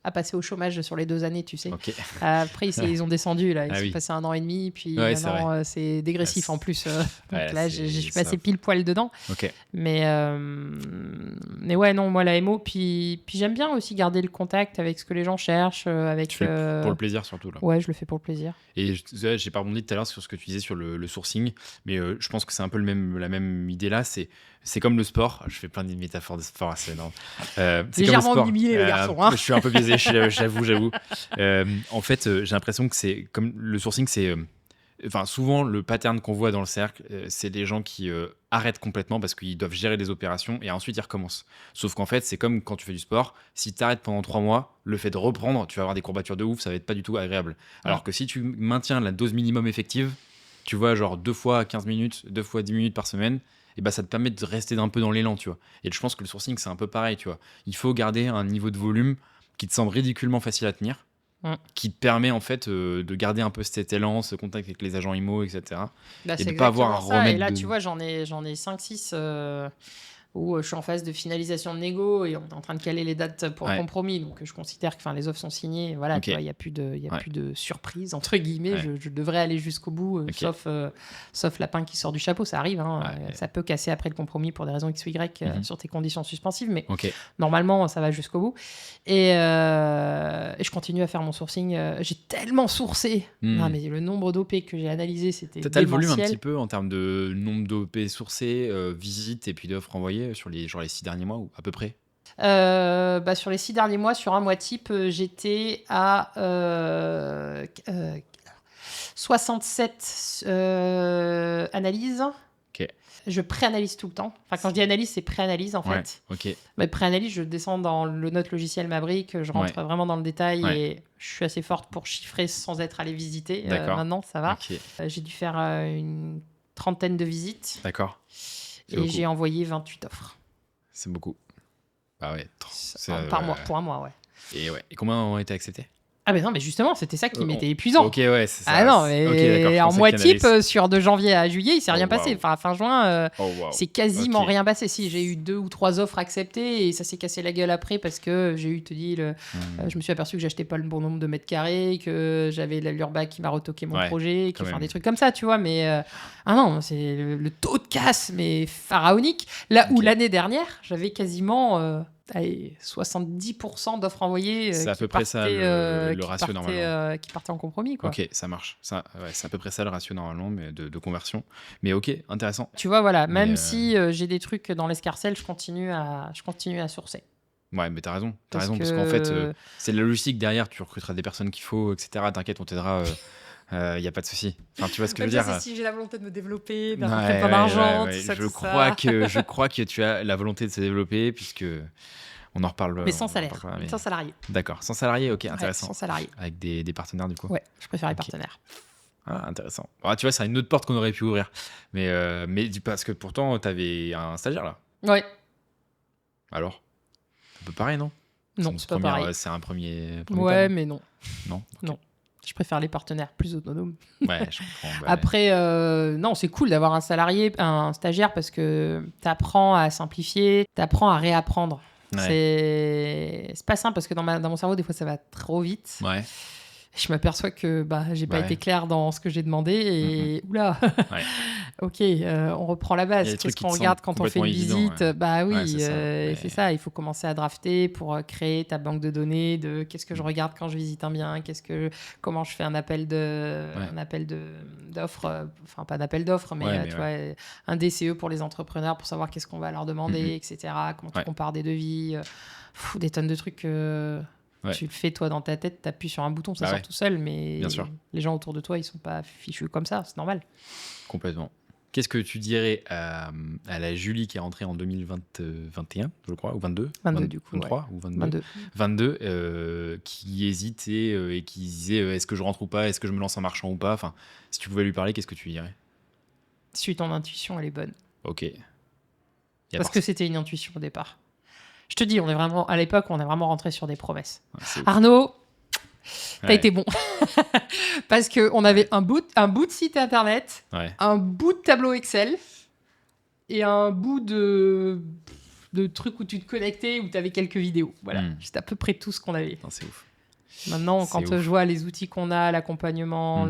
à passer au chômage sur les 2 années, tu sais. Ok. Après, ils ont descendu, là. Ils Ah sont oui. passés 1 an et demi, puis Ouais, c'est maintenant, vrai. c'est dégressif Ouais, en plus. Ouais, Donc là, c'est je suis ça. passé pile poil dedans. Ok. Mais ouais, non, moi, la MO, puis j'aime bien aussi garder le contact avec ce que les gens cherchent. Tu fais pour le plaisir surtout là. Ouais, je le fais pour le plaisir. Et j'ai pas rebondi tout à l'heure sur ce que tu disais sur le sourcing, mais je pense que c'est un peu la même idée là. C'est comme le sport. Je fais plein de métaphores de sport, c'est énorme. C'est comme le Légèrement sport. mimilé, le garçon. Hein. Je suis un peu biaisé, j'avoue. En fait, j'ai l'impression que c'est comme le sourcing, c'est. Enfin, souvent, le pattern qu'on voit dans le cercle, c'est des gens qui arrêtent complètement parce qu'ils doivent gérer des opérations et ensuite ils recommencent. Sauf qu'en fait, c'est comme quand tu fais du sport. Si tu arrêtes pendant 3 mois, le fait de reprendre, tu vas avoir des courbatures de ouf, ça va être pas du tout agréable. Alors que si tu maintiens la dose minimum effective, tu vois, genre 2 fois 15 minutes, 2 fois 10 minutes par semaine, et bah ça te permet de rester un peu dans l'élan, tu vois. Et je pense que le sourcing, c'est un peu pareil, tu vois. Il faut garder un niveau de volume qui te semble ridiculement facile à tenir, qui te permet en fait de garder un peu cet élan, ce contact avec les agents IMO, etc. Bah, Et c'est de pas avoir à exactement ça. Et remettre là, de... tu vois, j'en ai 5-6 où je suis en phase de finalisation de négo et on est en train de caler les dates pour le Ouais. compromis. Donc, je considère que les offres sont signées. Voilà, Ok. tu vois, il n'y a plus de, Ouais. plus de surprise, entre guillemets. Ouais. Je devrais aller jusqu'au bout, Ok. sauf lapin qui sort du chapeau. Ça arrive. Hein. Ouais. Ça peut casser après le compromis pour des raisons X ou Y sur tes conditions suspensives. Mais Ok. normalement, ça va jusqu'au bout. Et je continue à faire mon sourcing. J'ai tellement sourcé. Non, mais le nombre d'OP que j'ai analysé, c'était T'as le volume un démentiel. petit peu en termes de nombre d'OP sourcés, visites et puis d'offres envoyées sur les 6 derniers mois ou à peu près? Sur les 6 derniers mois, sur un mois type, j'étais à 67 analyses. Ok. Je pré-analyse tout le temps. Enfin, quand je dis analyse, c'est pré-analyse en Ouais. fait. Ok. Mais pré-analyse, je descends dans le note logiciel Maverick, je rentre vraiment dans le détail et je suis assez forte pour chiffrer sans être allée visiter. D'accord. Maintenant, ça va. Ok. J'ai dû faire une 30aine de visites D'accord. C'est et beaucoup. j'ai envoyé 28 offres. C'est beaucoup. Bah ouais. Par mois, pour un mois, ouais. Et combien ont été acceptés? Ah mais non, mais justement, c'était ça qui m'était épuisant. Ok, ouais, c'est ça. Ah non, mais Ok, d'accord, je en pensais mois qu'il y en avait type, sur de janvier à juillet, il s'est rien Oh, passé. wow. Enfin, fin juin, Oh, wow. c'est quasiment Ok. rien passé. Si, j'ai eu 2 ou 3 offres acceptées et ça s'est cassé la gueule après parce que j'ai eu, je me suis aperçu que j'achetais pas le bon nombre de mètres carrés, que j'avais l'Urbac qui m'a retoqué mon projet, quand même. des trucs comme ça, tu vois. Mais ah non, c'est le taux de casse, mais pharaonique. Là où l'année dernière, j'avais quasiment... 70% d'offres envoyées C'est à peu près ça le ratio normalement. qui partaient en compromis, quoi. Ok, ça marche. Ça, ouais, c'est à peu près ça le ratio normalement mais de conversion. Mais ok, intéressant. Tu vois, voilà, même Mais, si j'ai des trucs dans l'escarcelle, je continue à sourcer. Ouais, mais t'as raison. Parce que... qu'en fait, c'est de la logistique derrière. Tu recruteras des personnes qu'il faut, etc. T'inquiète, on t'aidera. Il n'y a pas de souci. Enfin, tu vois ce que je veux dire? Si j'ai la volonté de me développer, Ouais, d'apporter plein d'argent, ouais. tout ça, Je crois que tu as la volonté de se développer puisque on en reparle. Mais sans salaire, mais... sans salarié. D'accord, sans salarié, ok, intéressant. Sans salarié. Avec des partenaires du coup. Ouais, je préfère les partenaires. Ah, intéressant. Ah, tu vois, c'est une autre porte qu'on aurait pu ouvrir. Mais parce que pourtant, t'avais un stagiaire là. Ouais. Alors, un peu pareil, non? Non, c'est pas pareil. C'est un premier ouais, temps, mais non. Non, okay. Non. Je préfère les partenaires plus autonomes. Ouais, je comprends. Après, non, c'est cool d'avoir un salarié, un stagiaire, parce que t'apprends à simplifier, t'apprends à réapprendre. Ouais. C'est pas simple parce que dans mon cerveau, des fois, ça va trop vite. Ouais. Je m'aperçois que j'ai pas été clair dans ce que j'ai demandé et oula. Ouais. Ok, on reprend la base. Qu'est-ce qu'on regarde quand on fait une visite? Bah oui, c'est ça. Il faut commencer à drafter pour créer ta banque de données de qu'est-ce que je regarde quand je visite un bien, comment je fais un appel d'offres, enfin pas d'appel d'offres, mais tu vois, un DCE pour les entrepreneurs pour savoir qu'est-ce qu'on va leur demander, etc. Comment tu compares des devis, des tonnes de trucs. Ouais. Tu le fais toi dans ta tête, t'appuies sur un bouton, ça sort tout seul, mais les gens autour de toi, ils sont pas fichus comme ça, c'est normal. Complètement. Qu'est-ce que tu dirais à la Julie qui est rentrée en 2021, je crois, ou 22 22 du coup. 23 ou 22 qui hésitait et qui disait est-ce que je rentre ou pas, est-ce que je me lance en marchand ou pas. Enfin, si tu pouvais lui parler, qu'est-ce que tu lui dirais? Suis ton intuition, elle est bonne. Ok. Parce que c'était une intuition au départ. Je te dis, à l'époque, on est vraiment rentré sur des promesses. Ouais, Arnaud, t'as été bon. Parce qu'on avait un bout de site internet, un bout de tableau Excel et un bout de trucs où tu te connectais, où tu avais quelques vidéos. Voilà, c'était à peu près tout ce qu'on avait. Non, c'est ouf. Maintenant, quand je vois les outils qu'on a, l'accompagnement,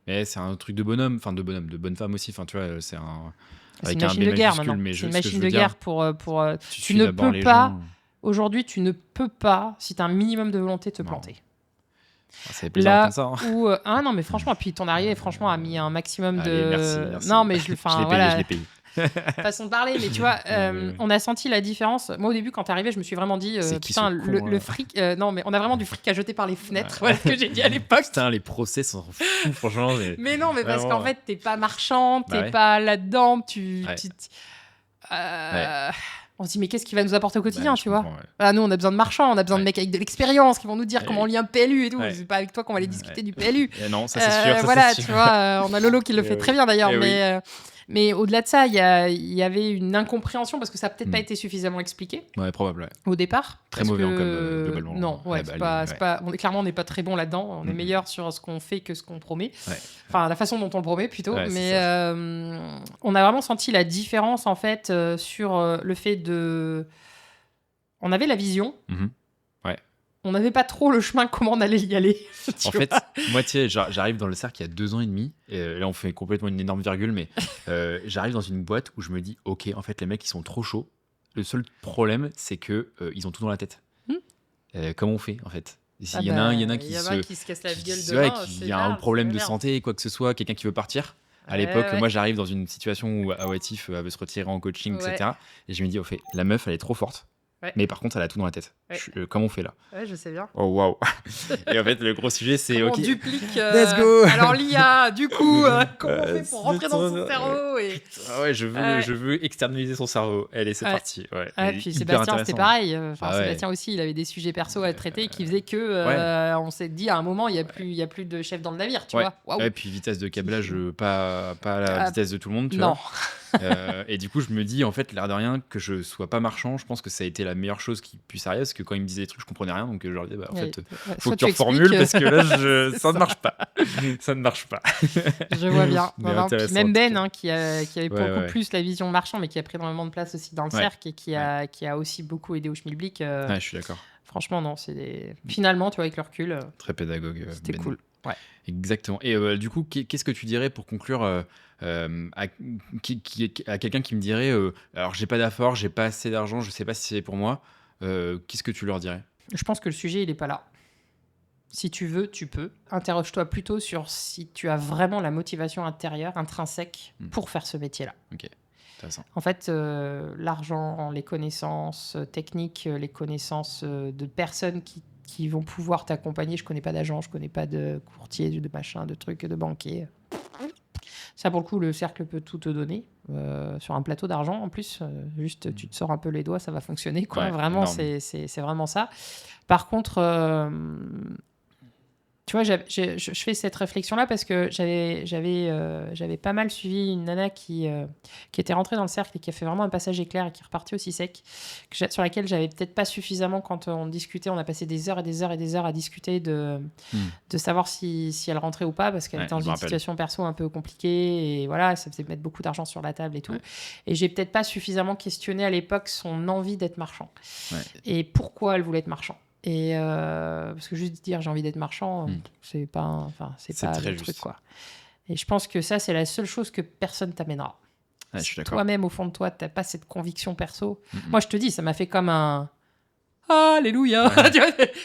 Mais c'est un truc de bonhomme, enfin de bonne femme aussi. Enfin, tu vois, c'est un... C'est une machine de guerre maintenant. C'est une machine de guerre pour tu ne peux pas... Aujourd'hui, tu ne peux pas, si tu as un minimum de volonté, te planter. C'est plaisant comme ça. Non, mais franchement, puis ton arrivée, franchement, a mis un maximum de... Merci. Non, mais je l'ai payé. Façon de parler, mais tu vois, on a senti la différence. Moi, au début, quand t'es arrivé, je me suis vraiment dit, putain, le fric. Non, mais on a vraiment du fric à jeter par les fenêtres. Voilà ce que j'ai dit à l'époque. Putain, les procès sont fous, franchement. Mais non, mais parce qu'en fait, t'es pas marchand, t'es pas là-dedans, on se dit, mais qu'est-ce qui va nous apporter au quotidien, tu vois? Nous, on a besoin de marchands, on a besoin de mecs avec de l'expérience qui vont nous dire comment on lit un PLU et tout. C'est pas avec toi qu'on va aller discuter du PLU. Non, ça c'est sûr. Voilà, tu vois, on a Lolo qui le fait très bien d'ailleurs, mais au-delà de ça, il y avait une incompréhension parce que ça n'a peut-être pas été suffisamment expliqué. Ouais, probable. Au départ. Très mauvais en com, globalement. Non, clairement, on n'est pas très bon là-dedans. On est meilleur sur ce qu'on fait que ce qu'on promet. Enfin, la façon dont on le promet plutôt. Mais on a vraiment senti la différence en fait sur le fait de. On avait la vision. On n'avait pas trop le chemin comment on allait y aller. En fait, moi, tu sais, j'arrive dans le cercle il y a 2 ans et demi. Et là, on fait complètement une énorme virgule, mais j'arrive dans une boîte où je me dis, ok, en fait, les mecs, ils sont trop chauds. Le seul problème, c'est que ils ont tout dans la tête. Comment on fait, en fait? Il y en a un qui se casse la gueule demain. Il y a un problème de santé, quoi que ce soit, quelqu'un qui veut partir. À l'époque, moi, j'arrive dans une situation où Awatif veut se retirer en coaching, etc. Et je me dis, au fait, la meuf, elle est trop forte. Mais par contre, elle a tout dans la tête. Comment on fait là? Ouais, je sais bien. Oh waouh! Et en fait, le gros sujet, c'est on duplique. Let's go! Alors, l'IA, du coup, comment on fait pour rentrer dans son cerveau je veux externaliser son cerveau. Allez, c'est parti. Puis Sébastien, c'était pareil. Sébastien aussi, il avait des sujets perso à traiter qui faisaient que on s'est dit à un moment, il y a plus de chef dans le navire, tu vois. Et puis vitesse de câblage, pas la vitesse de tout le monde, tu vois. Et du coup, je me dis, en fait, l'air de rien, que je sois pas marchand, je pense que ça a été la meilleure chose qui puisse arriver, parce que quand ils me disaient des trucs, je comprenais rien, donc je leur disais, en fait, faut que tu reformules, parce que là, ça ne marche pas. Ça ne marche pas. Je vois bien. Puis même Ben, qui avait beaucoup plus la vision marchand, mais qui a pris énormément de place aussi dans le cercle et qui a aussi beaucoup aidé au Schmilblick. Je suis d'accord. Franchement, non, finalement, tu vois, avec le recul. Très pédagogue. C'était cool. Ouais. Exactement. Et du coup, qu'est-ce que tu dirais pour conclure à quelqu'un qui me dirait alors j'ai pas d'affort, j'ai pas assez d'argent, je sais pas si c'est pour moi, qu'est-ce que tu leur dirais? Je pense que le sujet il est pas là. Si tu veux, tu peux. Interroge-toi plutôt sur si tu as vraiment la motivation intérieure, intrinsèque, pour faire ce métier-là. Ok, intéressant. En fait, l'argent, les connaissances techniques, les connaissances de personnes qui vont pouvoir t'accompagner. Je connais pas d'agent, je connais pas de courtier, de machin, de trucs, de banquier. Ça, pour le coup, le cercle peut tout te donner. Sur un plateau d'argent, en plus, juste tu te sors un peu les doigts, ça va fonctionner, quoi. Vraiment, c'est vraiment ça. Par contre, tu vois, je fais cette réflexion-là parce que j'avais pas mal suivi une nana qui était rentrée dans le cercle et qui a fait vraiment un passage éclair et qui est repartie aussi sec, sur laquelle j'avais peut-être pas suffisamment, quand on discutait, on a passé des heures et des heures et des heures à discuter de savoir si elle rentrait ou pas, parce qu'elle était dans une situation perso un peu compliquée et voilà, ça faisait mettre beaucoup d'argent sur la table et tout. Et j'ai peut-être pas suffisamment questionné à l'époque son envie d'être marchand et pourquoi elle voulait être marchand. Et parce que juste dire j'ai envie d'être marchand, c'est pas le truc, quoi. Et je pense que ça, c'est la seule chose que personne t'amènera. Je suis d'accord. Toi-même, au fond de toi, t'as pas cette conviction perso. Moi, je te dis, ça m'a fait comme un Alléluia.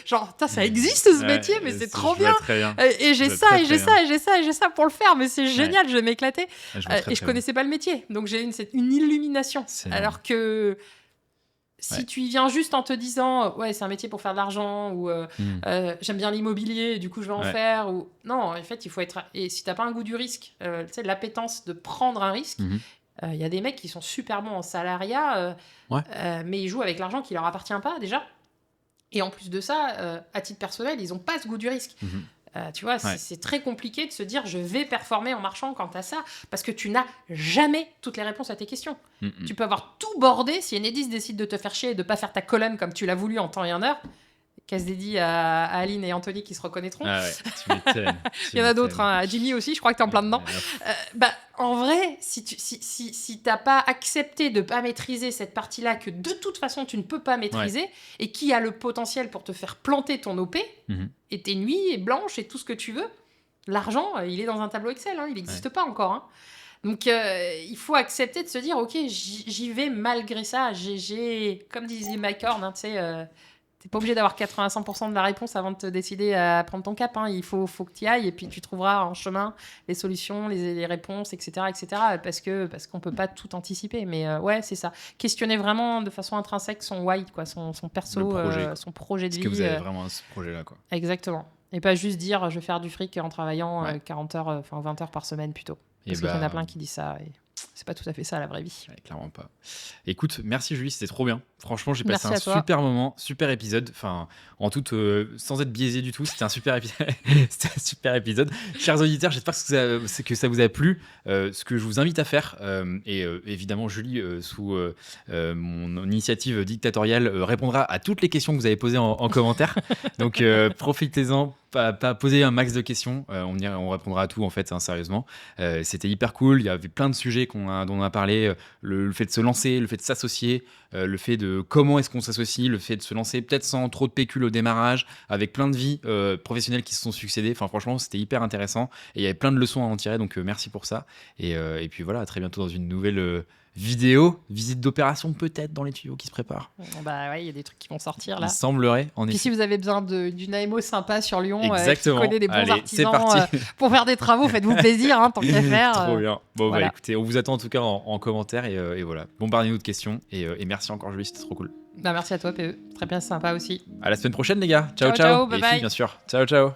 Genre, ça existe ce métier, mais c'est trop bien. Et j'ai ça, et j'ai ça, et j'ai ça, et j'ai ça pour le faire, mais c'est génial, je vais m'éclater. Et je connaissais pas le métier, donc j'ai une illumination. Alors que Si tu y viens juste en te disant ouais, c'est un métier pour faire de l'argent ou j'aime bien l'immobilier, du coup je vais en faire, ou non, en fait il faut être, et si t'as pas un goût du risque, tu sais, l'appétence de prendre un risque, y a des mecs qui sont super bons en salariat, mais ils jouent avec l'argent qui leur appartient pas déjà, et en plus de ça, à titre personnel, ils ont pas ce goût du risque. Tu vois, c'est très compliqué de se dire je vais performer en marchant quant à ça, parce que tu n'as jamais toutes les réponses à tes questions. Tu peux avoir tout bordé, si Enedis décide de te faire chier et de pas faire ta colonne comme tu l'as voulu en temps et en heure. Casse dédié à Aline et Anthony qui se reconnaîtront. Ah ouais, tu m'étonnes. Il y en a d'autres, à Jimmy aussi, je crois que t'es en plein dedans. En vrai, si t'as pas accepté de pas maîtriser cette partie-là, que de toute façon tu ne peux pas maîtriser, et qui a le potentiel pour te faire planter ton OP, et tes nuits blanches et tout ce que tu veux, l'argent, il est dans un tableau Excel, il n'existe pas encore. Donc, il faut accepter de se dire, ok, j'y vais malgré ça. Comme disait Mike Horn, tu sais... T'es pas obligé d'avoir 80-100% de la réponse avant de te décider à prendre ton cap. Il faut que tu y ailles, et puis tu trouveras en chemin les solutions, les réponses, etc., parce qu'on peut pas tout anticiper. Mais ouais, c'est ça. Questionner vraiment de façon intrinsèque son why, quoi, son perso, son projet de vie. Est-ce que vous avez vraiment ce projet-là, quoi. Exactement. Et pas juste dire je vais faire du fric en travaillant 40 heures, 20 heures par semaine plutôt. Parce qu'il y en a plein qui disent ça. Et... c'est pas tout à fait ça la vraie vie. Ouais, clairement pas. Écoute, merci Julie, c'était trop bien. Franchement, j'ai passé un super moment, super épisode. Enfin, en toute, sans être biaisé du tout, c'était un super épisode. C'était un super épisode. Chers auditeurs, j'espère que ça vous a plu. Ce que je vous invite à faire, et évidemment Julie, sous mon initiative dictatoriale, répondra à toutes les questions que vous avez posées en commentaire. Donc profitez-en. Pas poser un max de questions, on répondra à tout en fait, sérieusement. C'était hyper cool, il y avait plein de sujets dont on a parlé, le fait de se lancer, le fait de s'associer, le fait de comment est-ce qu'on s'associe, le fait de se lancer peut-être sans trop de pécule au démarrage, avec plein de vies professionnelles qui se sont succédées. Enfin franchement c'était hyper intéressant et il y avait plein de leçons à en tirer, donc merci pour ça. Et puis voilà, à très bientôt dans une nouvelle vidéo, visite d'opération peut-être dans les tuyaux qui se préparent. Bah ouais, il y a des trucs qui vont sortir là. Il semblerait, en effet. Puis si vous avez besoin d'une AMO sympa sur Lyon, qui Exactement. connaît des bons artisans pour faire des travaux, faites-vous plaisir, tant qu'à faire. Trop bien. Bon voilà. bah écoutez, on vous attend en tout cas en commentaire et voilà. Bombardez-nous de questions et merci encore Julie, c'était trop cool. Bah merci à toi PE, très bien, sympa aussi. À la semaine prochaine les gars. Ciao ciao. Et Bye filles, bye. bien sûr. Ciao.